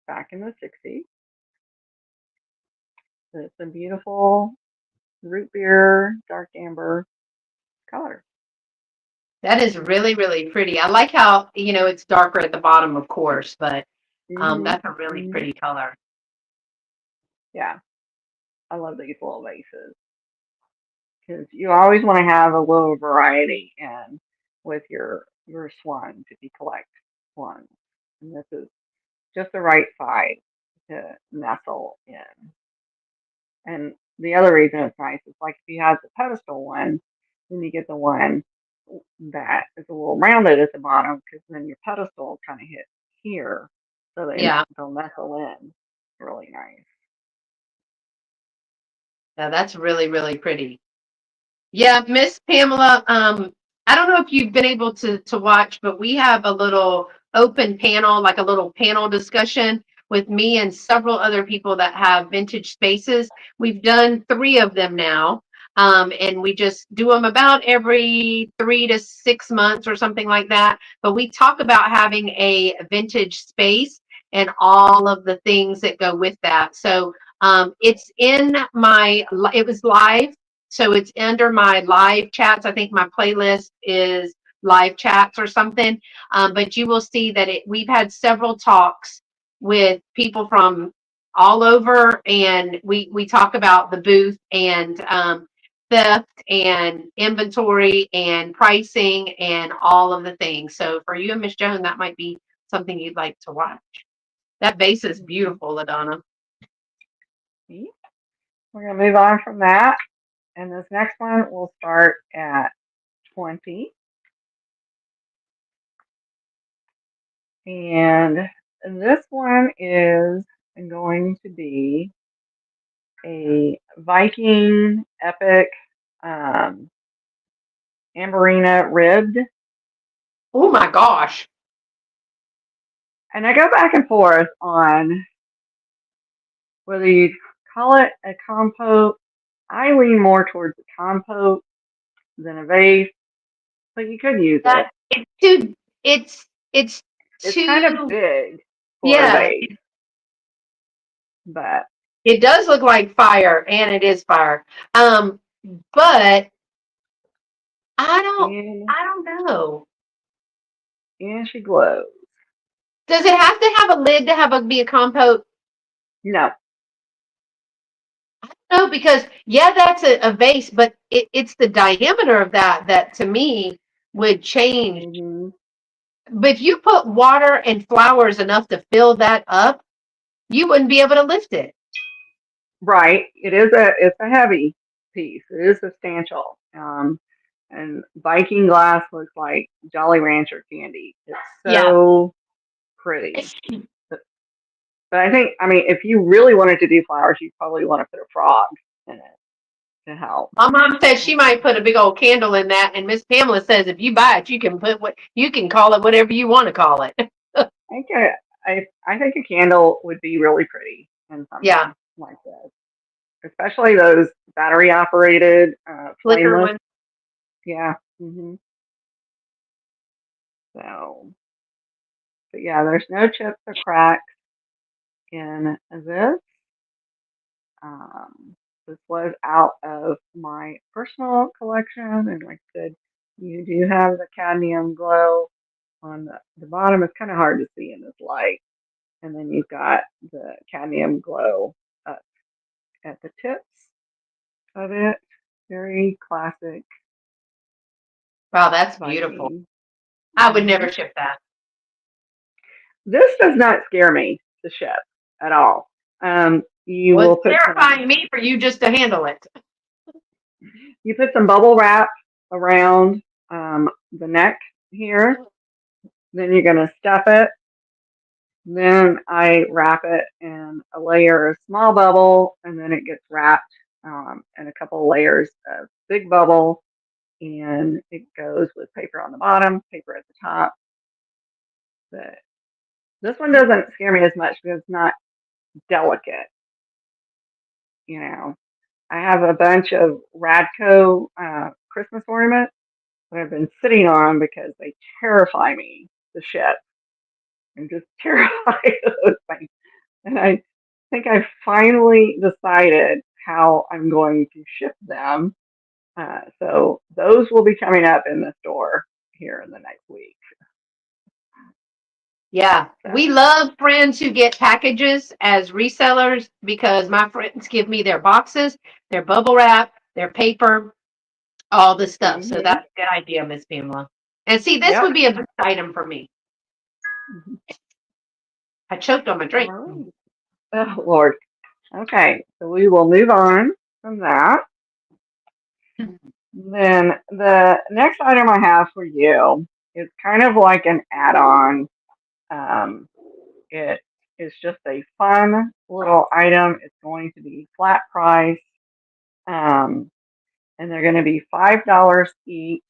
back in the 60s. It's a beautiful root beer, dark amber color. That is really, really pretty. I like how, it's darker at the bottom, of course, but Mhm. that's a really Mhm. pretty color. Yeah, I love these little vases because you always want to have a little variety in with your swans if you collect swans. And this is just the right size to nestle in. And the other reason it's nice is like if you have the pedestal one, then you get the one that is a little rounded at the bottom because then your pedestal kind of hits here, so Yeah. they'll nestle in. Really nice. Yeah, that's really, really pretty. Yeah, Miss Pamela, I don't know if you've been able to watch, but we have a little open panel, like a little panel discussion with me and several other people that have vintage spaces. We've done three of them now. And we just do them about every 3 to 6 months or something like that. But we talk about having a vintage space and all of the things that go with that. So it was live, so it's under my live chats. I think my playlist is live chats or something. But you will see that we've had several talks with people from all over, and we talk about the booth and theft and inventory and pricing and all of the things. So for you and Miss Joan, that might be something you'd like to watch. That vase is Mhm. beautiful, LaDonna. We're gonna move on from that, and this next one will start at 20. And this one is am going to be a Viking epic um, Amberina ribbed. Oh my gosh. And I go back and forth on whether you call it a compote. I lean more towards a compote than a vase, but you could use That it. it's too it's It's kind of too big for a yeah, vase, but it does look like fire and it is fire. But I don't and I don't know. and she glows. Does it have to have a lid to have be a compote? No. No, because yeah, that's a vase, but it's the diameter of that to me would change. Hmm. But if you put water and flowers enough to fill that up, you wouldn't be able to lift it. Right. It's a heavy piece. It is substantial. And Viking glass looks like Jolly Rancher candy. It's Yeah. so pretty. But I think, I mean, if you really wanted to do flowers, you probably want to put a frog in it to help. My mom says she might put a big old candle in that, and Miss Pamela says if you buy it, you can put what you can call it whatever you want to call it. I think I think a candle would be really pretty in Yeah, something like this, especially those battery operated, flicker flameless. one. Yeah. So, but yeah, there's no chips or cracks in this. Um, this was out of my personal collection, and like I said, you do have the cadmium glow on the bottom. It's kind of hard to see in this light, and then you've got the cadmium glow up at the tips of it. Very classic Wow, that's beautiful. Viking. I would Hmm. never ship that. This does not scare me to ship at all. You Well, will it's put some terrifying me for you just to handle it. bubble wrap around the neck here. Then you're going to stuff it. Then I wrap it in a layer of small bubble, and then it gets wrapped in a couple of layers of big bubble, and it goes with paper on the bottom, paper at the top. But this one doesn't scare me as much because it's not delicate. You know, I have a bunch of Radco Christmas ornaments that I've been sitting on because they terrify me to ship. I'm just terrified of those things. And I think I finally decided how I'm going to ship them. So those will be coming up in the store here in the next week. Yeah, we So, love friends who get packages as resellers because my friends give me their boxes, their bubble wrap, their paper, all the stuff. So hmm, that's a good idea, Miss Pamela. And see, this yep. would be a good item for me. I choked on my All drink. right. Oh, Lord. Okay, so we will move on from that. Then the next item I have for you is kind of like an add-on. Um, it is just a fun little item. It's going to be flat price, um, and they're going to be $5 each.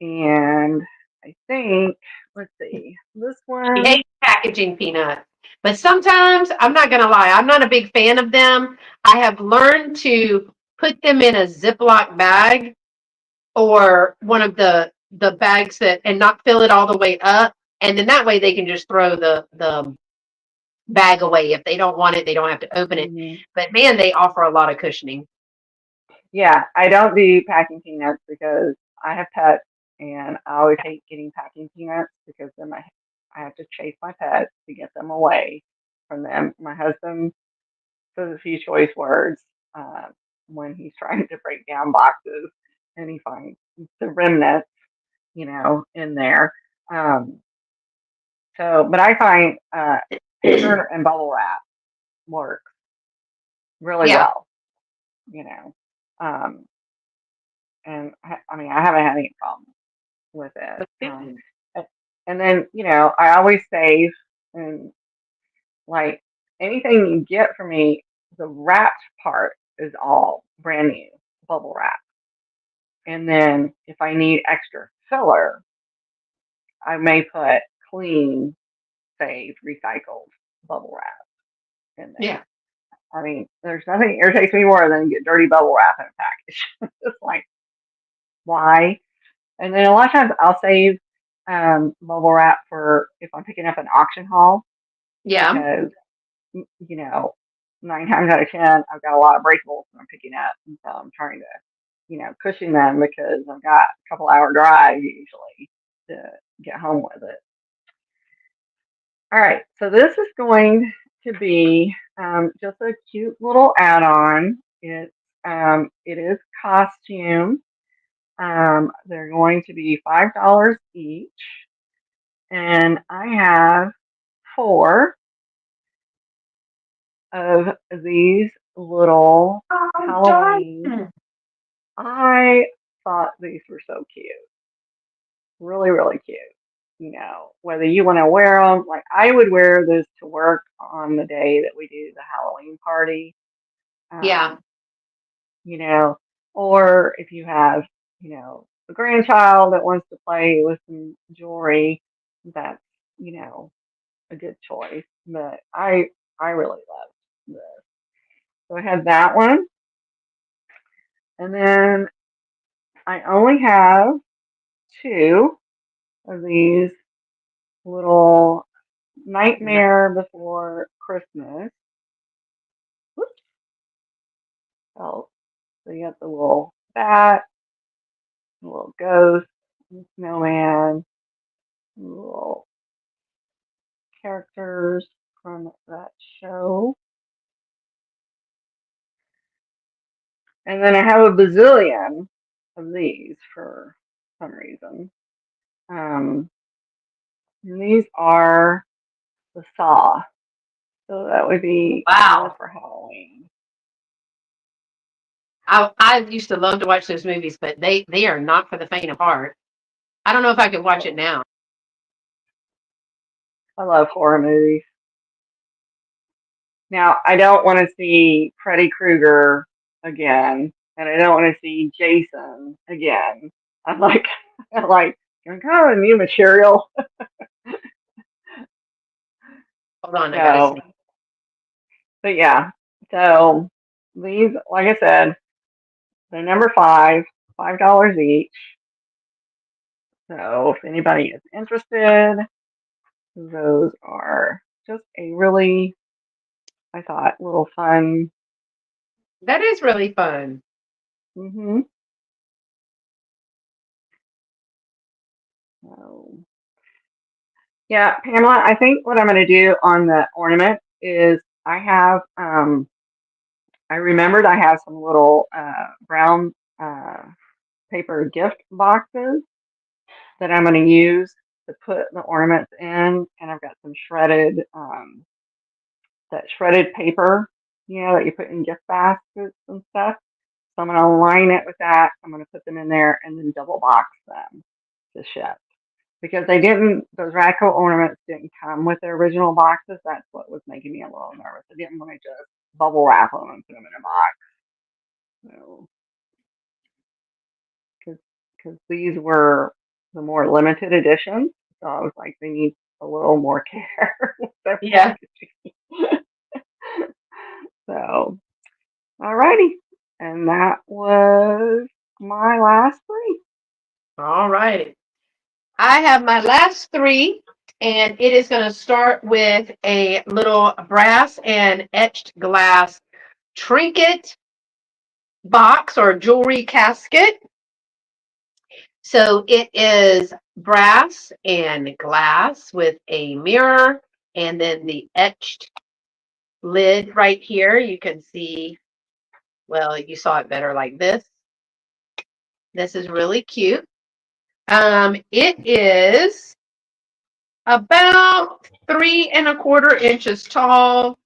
And I think, let's see, this She one. hates packaging peanuts. But sometimes, I'm not going to lie, I'm not a big fan of them. I have learned to put them in a Ziploc bag or one of the bags that and not fill it all the way up. And then that way they can just throw the bag away. If they don't want it, they don't have to open it. Mhm. But man, they offer a lot of cushioning. Yeah, I don't do packing peanuts because I have pets, and I always hate getting packing peanuts because then I have to chase my pets to get them away from them. My husband says a few choice words uh, when he's trying to break down boxes, and he finds the remnants, in there. Um, but I find paper and bubble wrap work really Yeah. well, you know. Um, and I mean, I haven't had any problem with it. And then, I always save, and Like anything you get from me, the wrapped part is all brand new bubble wrap. And then if I need extra filler, I may put clean, saved, recycled bubble wrap in Yeah. there. I mean, there's nothing irritates me more than get dirty bubble wrap in a package. It's like, why? And then a lot of times I'll save bubble wrap for if I'm picking up an auction haul Yeah. because, you know, 9 times out of 10, I've got a lot of breakables that I'm picking up. And so I'm trying to, cushion them because I've got a couple hour drive usually to get home with it. All right, so this is going to be just a cute little add-on. It is costume. They're going to be $5 each, and I have four of these little Oh, Halloween. darn. I thought these were so cute, really, really cute. Whether you want to wear them, like I would wear this to work on the day that we do the Halloween party. Yeah. Um, you know, or if you have, a grandchild that wants to play with some jewelry, that's, a good choice. But I really love this. So I have that one. And then I only have two of these little Nightmare Before Christmas. Whoops. Oh, so you got the little bat, the little ghost, the snowman, little characters from that show. And then I have a bazillion of these for some reason. Um, and these are the Saw. So that would be more Wow. for Halloween. I used to love to watch those movies, but they are not for the faint of heart. I don't know if I could watch it Oh, now. I love horror movies. Now, I don't want to see Freddy Krueger again, and I don't want to see Jason again. I'm like, I'm like, I'm kind of a new material. Hold on, I gotta So, see. but yeah, so these, like I said, they're number five, $5 each. So if anybody is interested, those are just a really, I thought, little fun. That is really fun. hmm So, yeah, Pamela, I think what I'm going to do on the ornament is I have, I remembered I have some little brown uh, paper gift boxes that I'm going to use to put the ornaments in, and I've got some that shredded paper, that you put in gift baskets and stuff. So I'm going to line it with that. I'm going to put them in there and then double box them to ship. Because those Radco ornaments didn't come with their original boxes. That's what was making me a little nervous. I didn't want to just bubble wrap them and put them in a box. So, because these were the more limited editions. So I was like, they need a little more care with their Yeah. packaging. So, alrighty. And that was my last three. All right. I have my last three, and it is going to start with a little brass and etched glass trinket box or jewelry casket. So it is brass and glass with a mirror and then the etched lid right here. You can see, well, you saw it better like this. This is really cute. It is about 3¼ inches tall,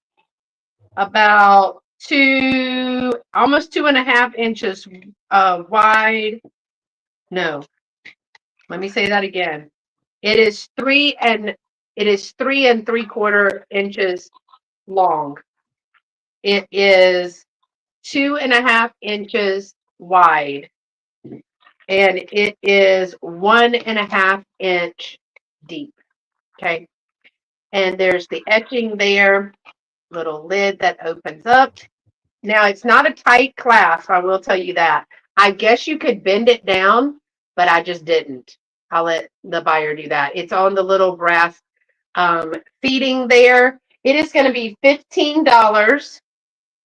about almost 2½ inches wide. No, let me say that again. It is 3¾ inches long. It is 2.5 inches wide, and it is 1.5 inch deep. Okay. And there's the etching there, little lid that opens up. Now, it's not a tight clasp, I will tell you that. I guess you could bend it down, but I just didn't. I'll let the buyer do that. It's on the little brass feeding there. It is going to be $15,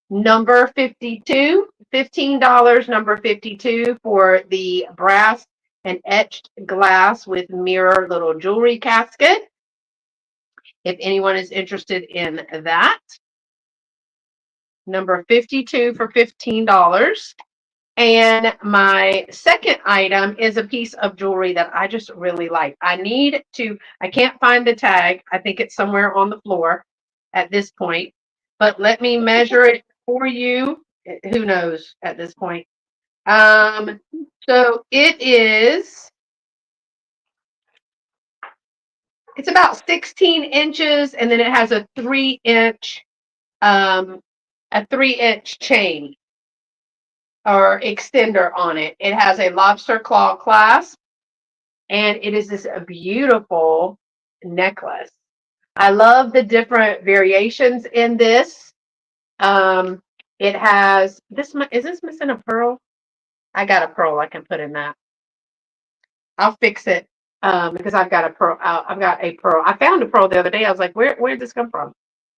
number 52. $15, number 52 for the brass and etched glass with mirror little jewelry casket. If anyone is interested in that, number 52 for $15. And my second item is a piece of jewelry that I just really like. I can't find the tag. I think it's somewhere on the floor at this point, but let me measure it for you. Who knows at this point? So it's about 16 inches, and then it has a 3 inch, a 3 inch chain or extender on it. It has a lobster claw clasp, and it is this beautiful necklace. I love the different variations in this. It has this. Is this missing a pearl? I got a pearl I can put in that. I'll fix it because I've got a pearl. I've got a pearl. I found a pearl the other day. I was like, where did this come from?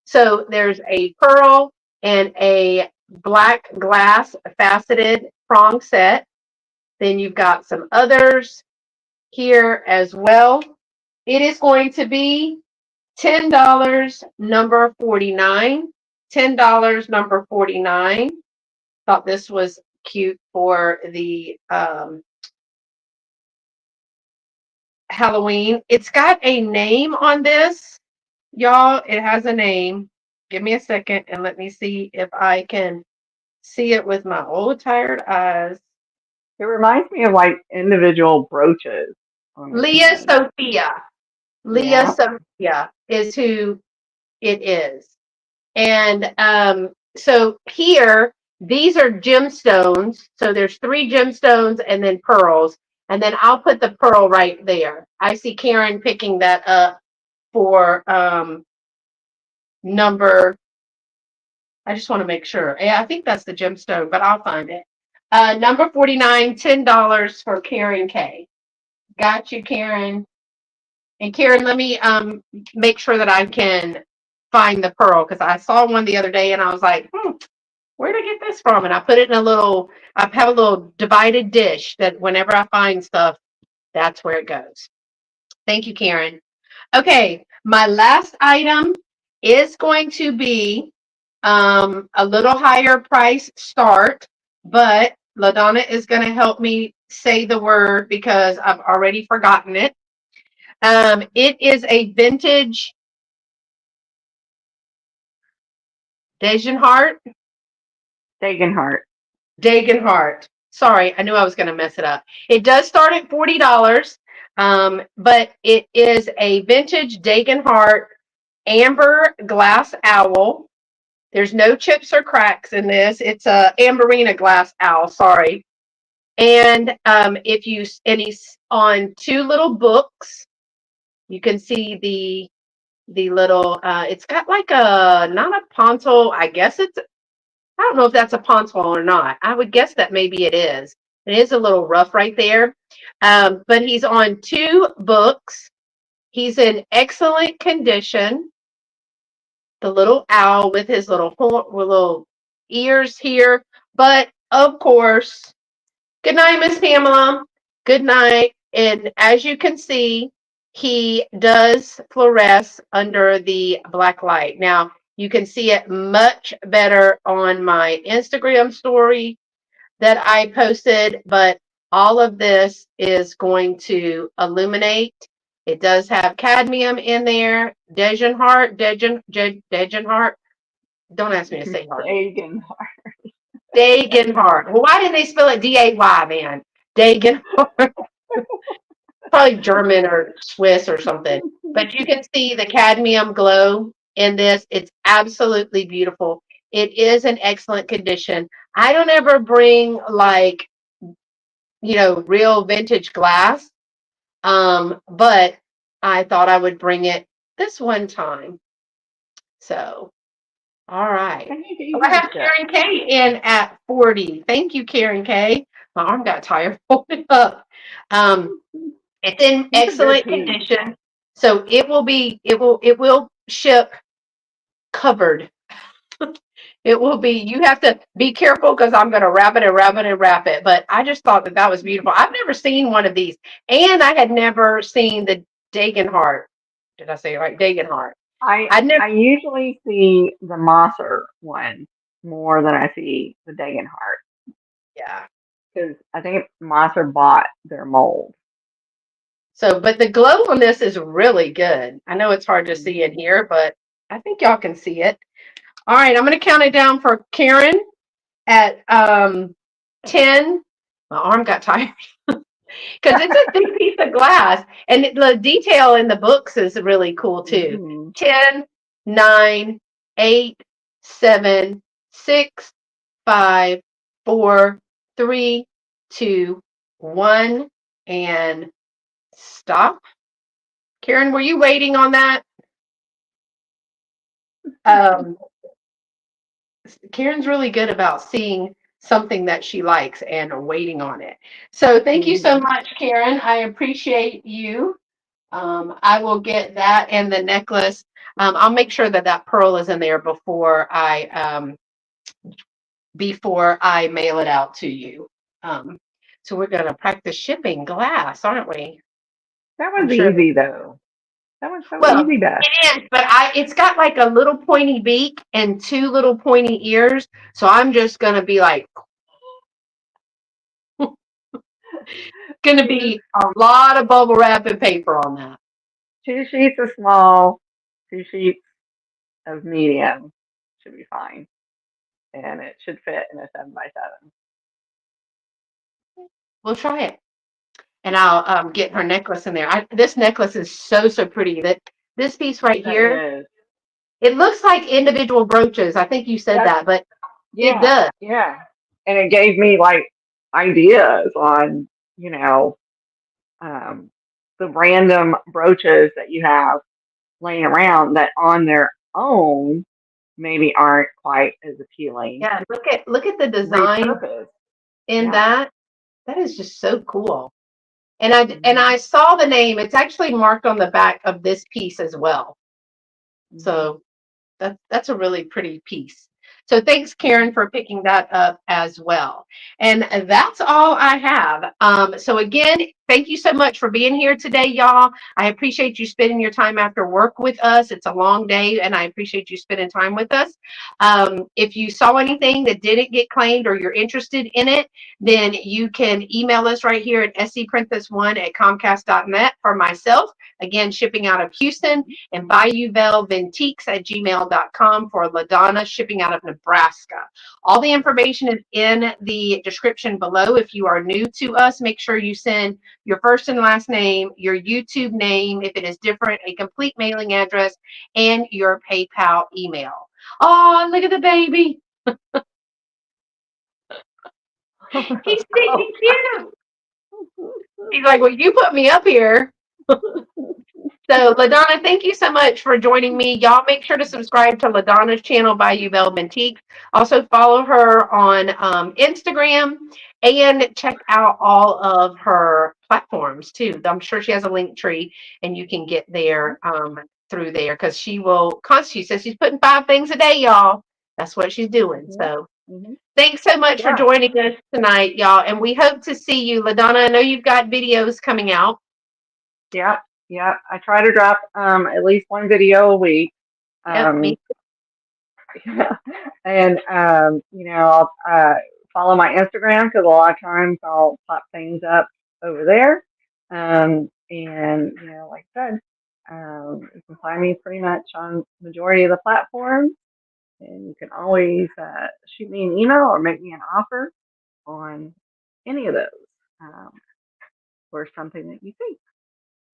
So there's a pearl and a black glass faceted prong set. Then you've got some others here as well. It is going to be $10, number 49. $10, number 49. Thought this was cute for the Halloween. It's got a name on this, y'all. It has a name. Give me a second and let me see if I can see it with my old tired eyes. It reminds me of like individual brooches. Leah Sophia. Leah Yeah. Sophia is who it is. And so here, these are gemstones. So there's 3 gemstones and then pearls. And then I'll put the pearl right there. I see Karen picking that up for number, I just want to make sure. Yeah, I think that's the gemstone, but I'll find it. Number 49, $10 for Karen K. Got you, Karen. And Karen, let me make sure that I can find the pearl, because I saw one the other day and I was like, where did I get this from? And I put it in I have a little divided dish that whenever I find stuff, that's where it goes. Thank you, Karen. Okay, my last item is going to be a little higher price start, but LaDonna is going to help me say the word because I've already forgotten it. It is a vintage Dagenhart. Dagenhart. Sorry, I knew I was going to mess it up. It does start at $40, but it is a vintage Dagenhart amber glass owl. There's no chips or cracks in this. It's a amberina glass owl. Sorry. And and he's on 2 little books. You can see the little. It's got like not a poncho. I guess it's. I don't know if that's a poncho or not. I would guess that maybe it is. It is a little rough right there. But he's on 2 books. He's in excellent condition. The little owl with his little ears here. But of course, good night, Miss Pamela. Good night. And as you can see, he does fluoresce under the black light. Now, you can see it much better on my Instagram story that I posted, but all of this is going to illuminate. It does have cadmium in there. Degenhart. Don't ask me to say hard. Dagenhart. Well, why didn't they spell it D-A-Y, man? Dagenhart. Probably German or Swiss or something. But you can see the cadmium glow in this. It's absolutely beautiful. It is in excellent condition. I don't ever bring like, real vintage glass. But I thought I would bring it this one time. So, all right. I need to Oh, eat I my have shit. Karen K in at 40. Thank you, Karen K. My arm got tired holding up. Um, it's in He's a good excellent piece. condition. So it will ship covered. It will be, you have to be careful because I'm going to wrap it and wrap it and wrap it. But I just thought that was beautiful. I've never seen one of these. And I had never seen the Dagenhart. Did I say it right? Dagenhart. I'd never, I usually see the Mosser one more than I see the Degenhardt yeah. because I think Mosser bought their mold. So, but the glow on this is really good. I know it's hard to see in Hmm. here, but I think y'all can see it. All right. I'm going to count it down for Karen at 10. My arm got tired. Because it's a big piece of glass, and the detail in the books is really cool too. Hmm. 10, 9, 8, 7, 6, 5, 4, 3, 2, 1, and stop. Karen, were you waiting on that? Um, Karen's really good about seeing something that she likes and waiting on it. So thank you so Hmm. much, Karen. I appreciate you. I will get that and the necklace. I'll make sure that that pearl is in there before I mail it out to you. Um, so we're gonna practice shipping glass, aren't we? That I'm was sure. easy though. That was so Well, easy, Beth. it is, but it's got like a little pointy beak and two little pointy ears. So I'm just gonna be like, gonna Two, be a lot of bubble wrap and paper on that. two sheets of small, 2 sheets of medium should be fine, and it should fit in a 7x7. We'll try it. And I'll get her necklace in there. This necklace is so pretty. That this piece right That here, is. it looks like individual brooches. I think you said That's that, but it yeah, does. yeah. And it gave me like ideas on, you know, um, the random brooches that you have laying around that on their own maybe aren't quite as appealing. Yeah, look at the design Repurposed. in Yeah. that. That is just so cool. And I Hmm. saw the name. It's actually marked on the back of this piece as well. Hmm. So that's a really pretty piece. So thanks, Karen, for picking that up as well. And that's all I have. So again, thank you so much for being here today, y'all. I appreciate you spending your time after work with us. It's a long day, and I appreciate you spending time with us. If you saw anything that didn't get claimed or you're interested in it, then you can email us right here at scprincess1@comcast.net for myself. Again, shipping out of Houston, and bayouvelventiques@gmail.com for LaDonna, shipping out of Nebraska. All the information is in the description below. If you are new to us, make sure you send your first and last name, your YouTube name, if it is different, a complete mailing address, and your PayPal email. Oh, look at the baby. He's sneaking cute. He's like, well, you put me up here. So, LaDonna, thank you so much for joining me. Y'all make sure to subscribe to LaDonna's channel, Bayou Velvet Antiques. Also, follow her on Instagram and check out all of her platforms too. I'm sure she has a link tree and you can get there through there because she says she's putting 5 things a day, y'all. That's what she's doing. Hmm. So, Hmm. thanks so much for Yeah. joining us tonight, y'all. And we hope to see you. LaDonna, I know you've got videos coming out. Yeah. Yeah. I try to drop at least one video a week. Yep, Um, and I'll follow my Instagram because a lot of times I'll pop things up over there. And like I said, you can find me pretty much on majority of the platforms, and you can always shoot me an email or make me an offer on any of those for something that you think.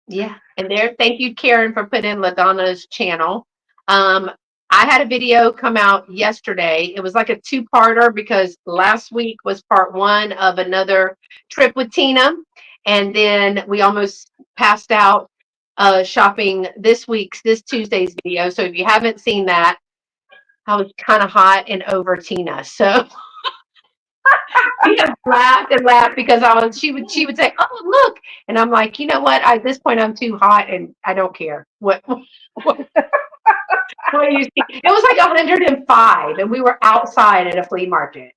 Yeah, and thank you, Karen, for putting LaDonna's channel. Um, I had a video come out yesterday. It was like a two-parter because last week was part one of another trip with Tina, and then we almost passed out shopping this Tuesday's video. So if you haven't seen that, I was kind of hot and over Tina. So we have laughed and laughed because she would say, "Oh, look," and I'm like, you know what? At this point, I'm too hot and I don't care what what you see. It was like 105, and we were outside at a flea market.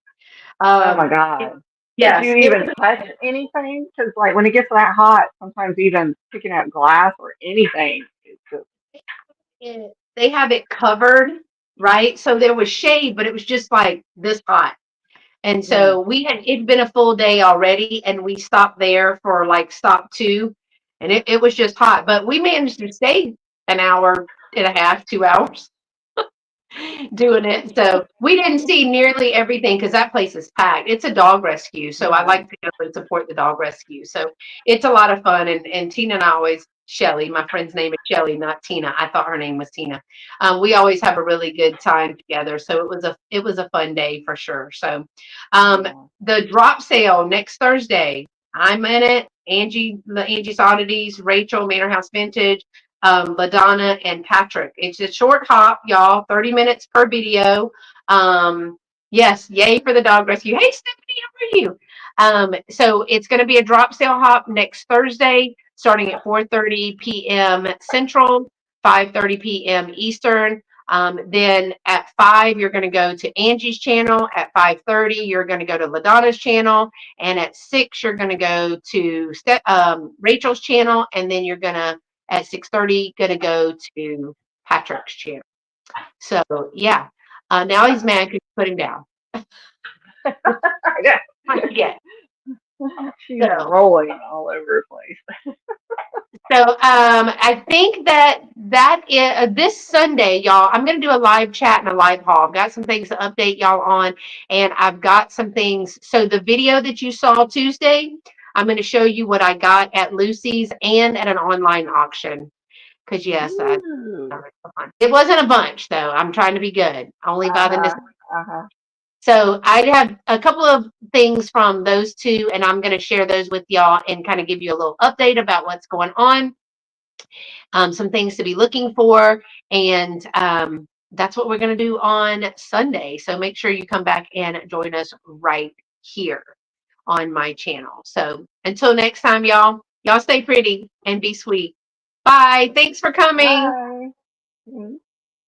Oh my Um, God. Did yes, you it even touch anything? Because like when it gets that hot, sometimes even picking up glass or anything, it's just they have it covered, right? So there was shade, but it was just like this hot. And mm, so it'd been a full day already, and we stopped there for like stop two, and it was just hot. But we managed to stay an hour and a half, 2 hours doing it. So we didn't see nearly everything because that place is packed. It's a dog rescue. So I yeah. like to go and support the dog rescue. So it's a lot of fun. And Tina and I always, Shelly, my friend's name is Shelly, not Tina. I thought her name was Tina. We always have a really good time together. So it was a fun day for sure. So um, Yeah. the drop sale next Thursday, I'm in it. Angie's Oddities, Rachel, Manor House Vintage, LaDonna and Patrick. It's a short hop, y'all, 30 minutes per video. Yes, yay for the dog rescue. Hey, Stephanie, how are you? So it's going to be a drop sale hop next Thursday, starting at 4:30 p.m. Central, 5:30 p.m. Eastern. Then at 5, you're going to go to Angie's channel. At 5:30, you're going to go to LaDonna's channel. And at 6, you're going to go to Rachel's channel. And then you're going to at 6:30 going to go to Patrick's channel. So yeah, now he's mad because you put him down. Yeah. She's So rolling all over the place. I think that is this Sunday, y'all. I'm going to do a live chat and a live haul. I've got some things to update y'all on, and I've got some things. So the video that you saw Tuesday, I'm going to show you what I got at Lucy's and at an online auction. Because yes, Ooh. it wasn't a bunch though. I'm trying to be good. Only Uh by the huh. Uh huh. So I have a couple of things from those two, and I'm going to share those with y'all and kind of give you a little update about what's going on, some things to be looking for, and that's what we're going to do on Sunday. So make sure you come back and join us right here on my channel. So until next time, y'all stay pretty and be sweet. Bye. Thanks for coming. Bye.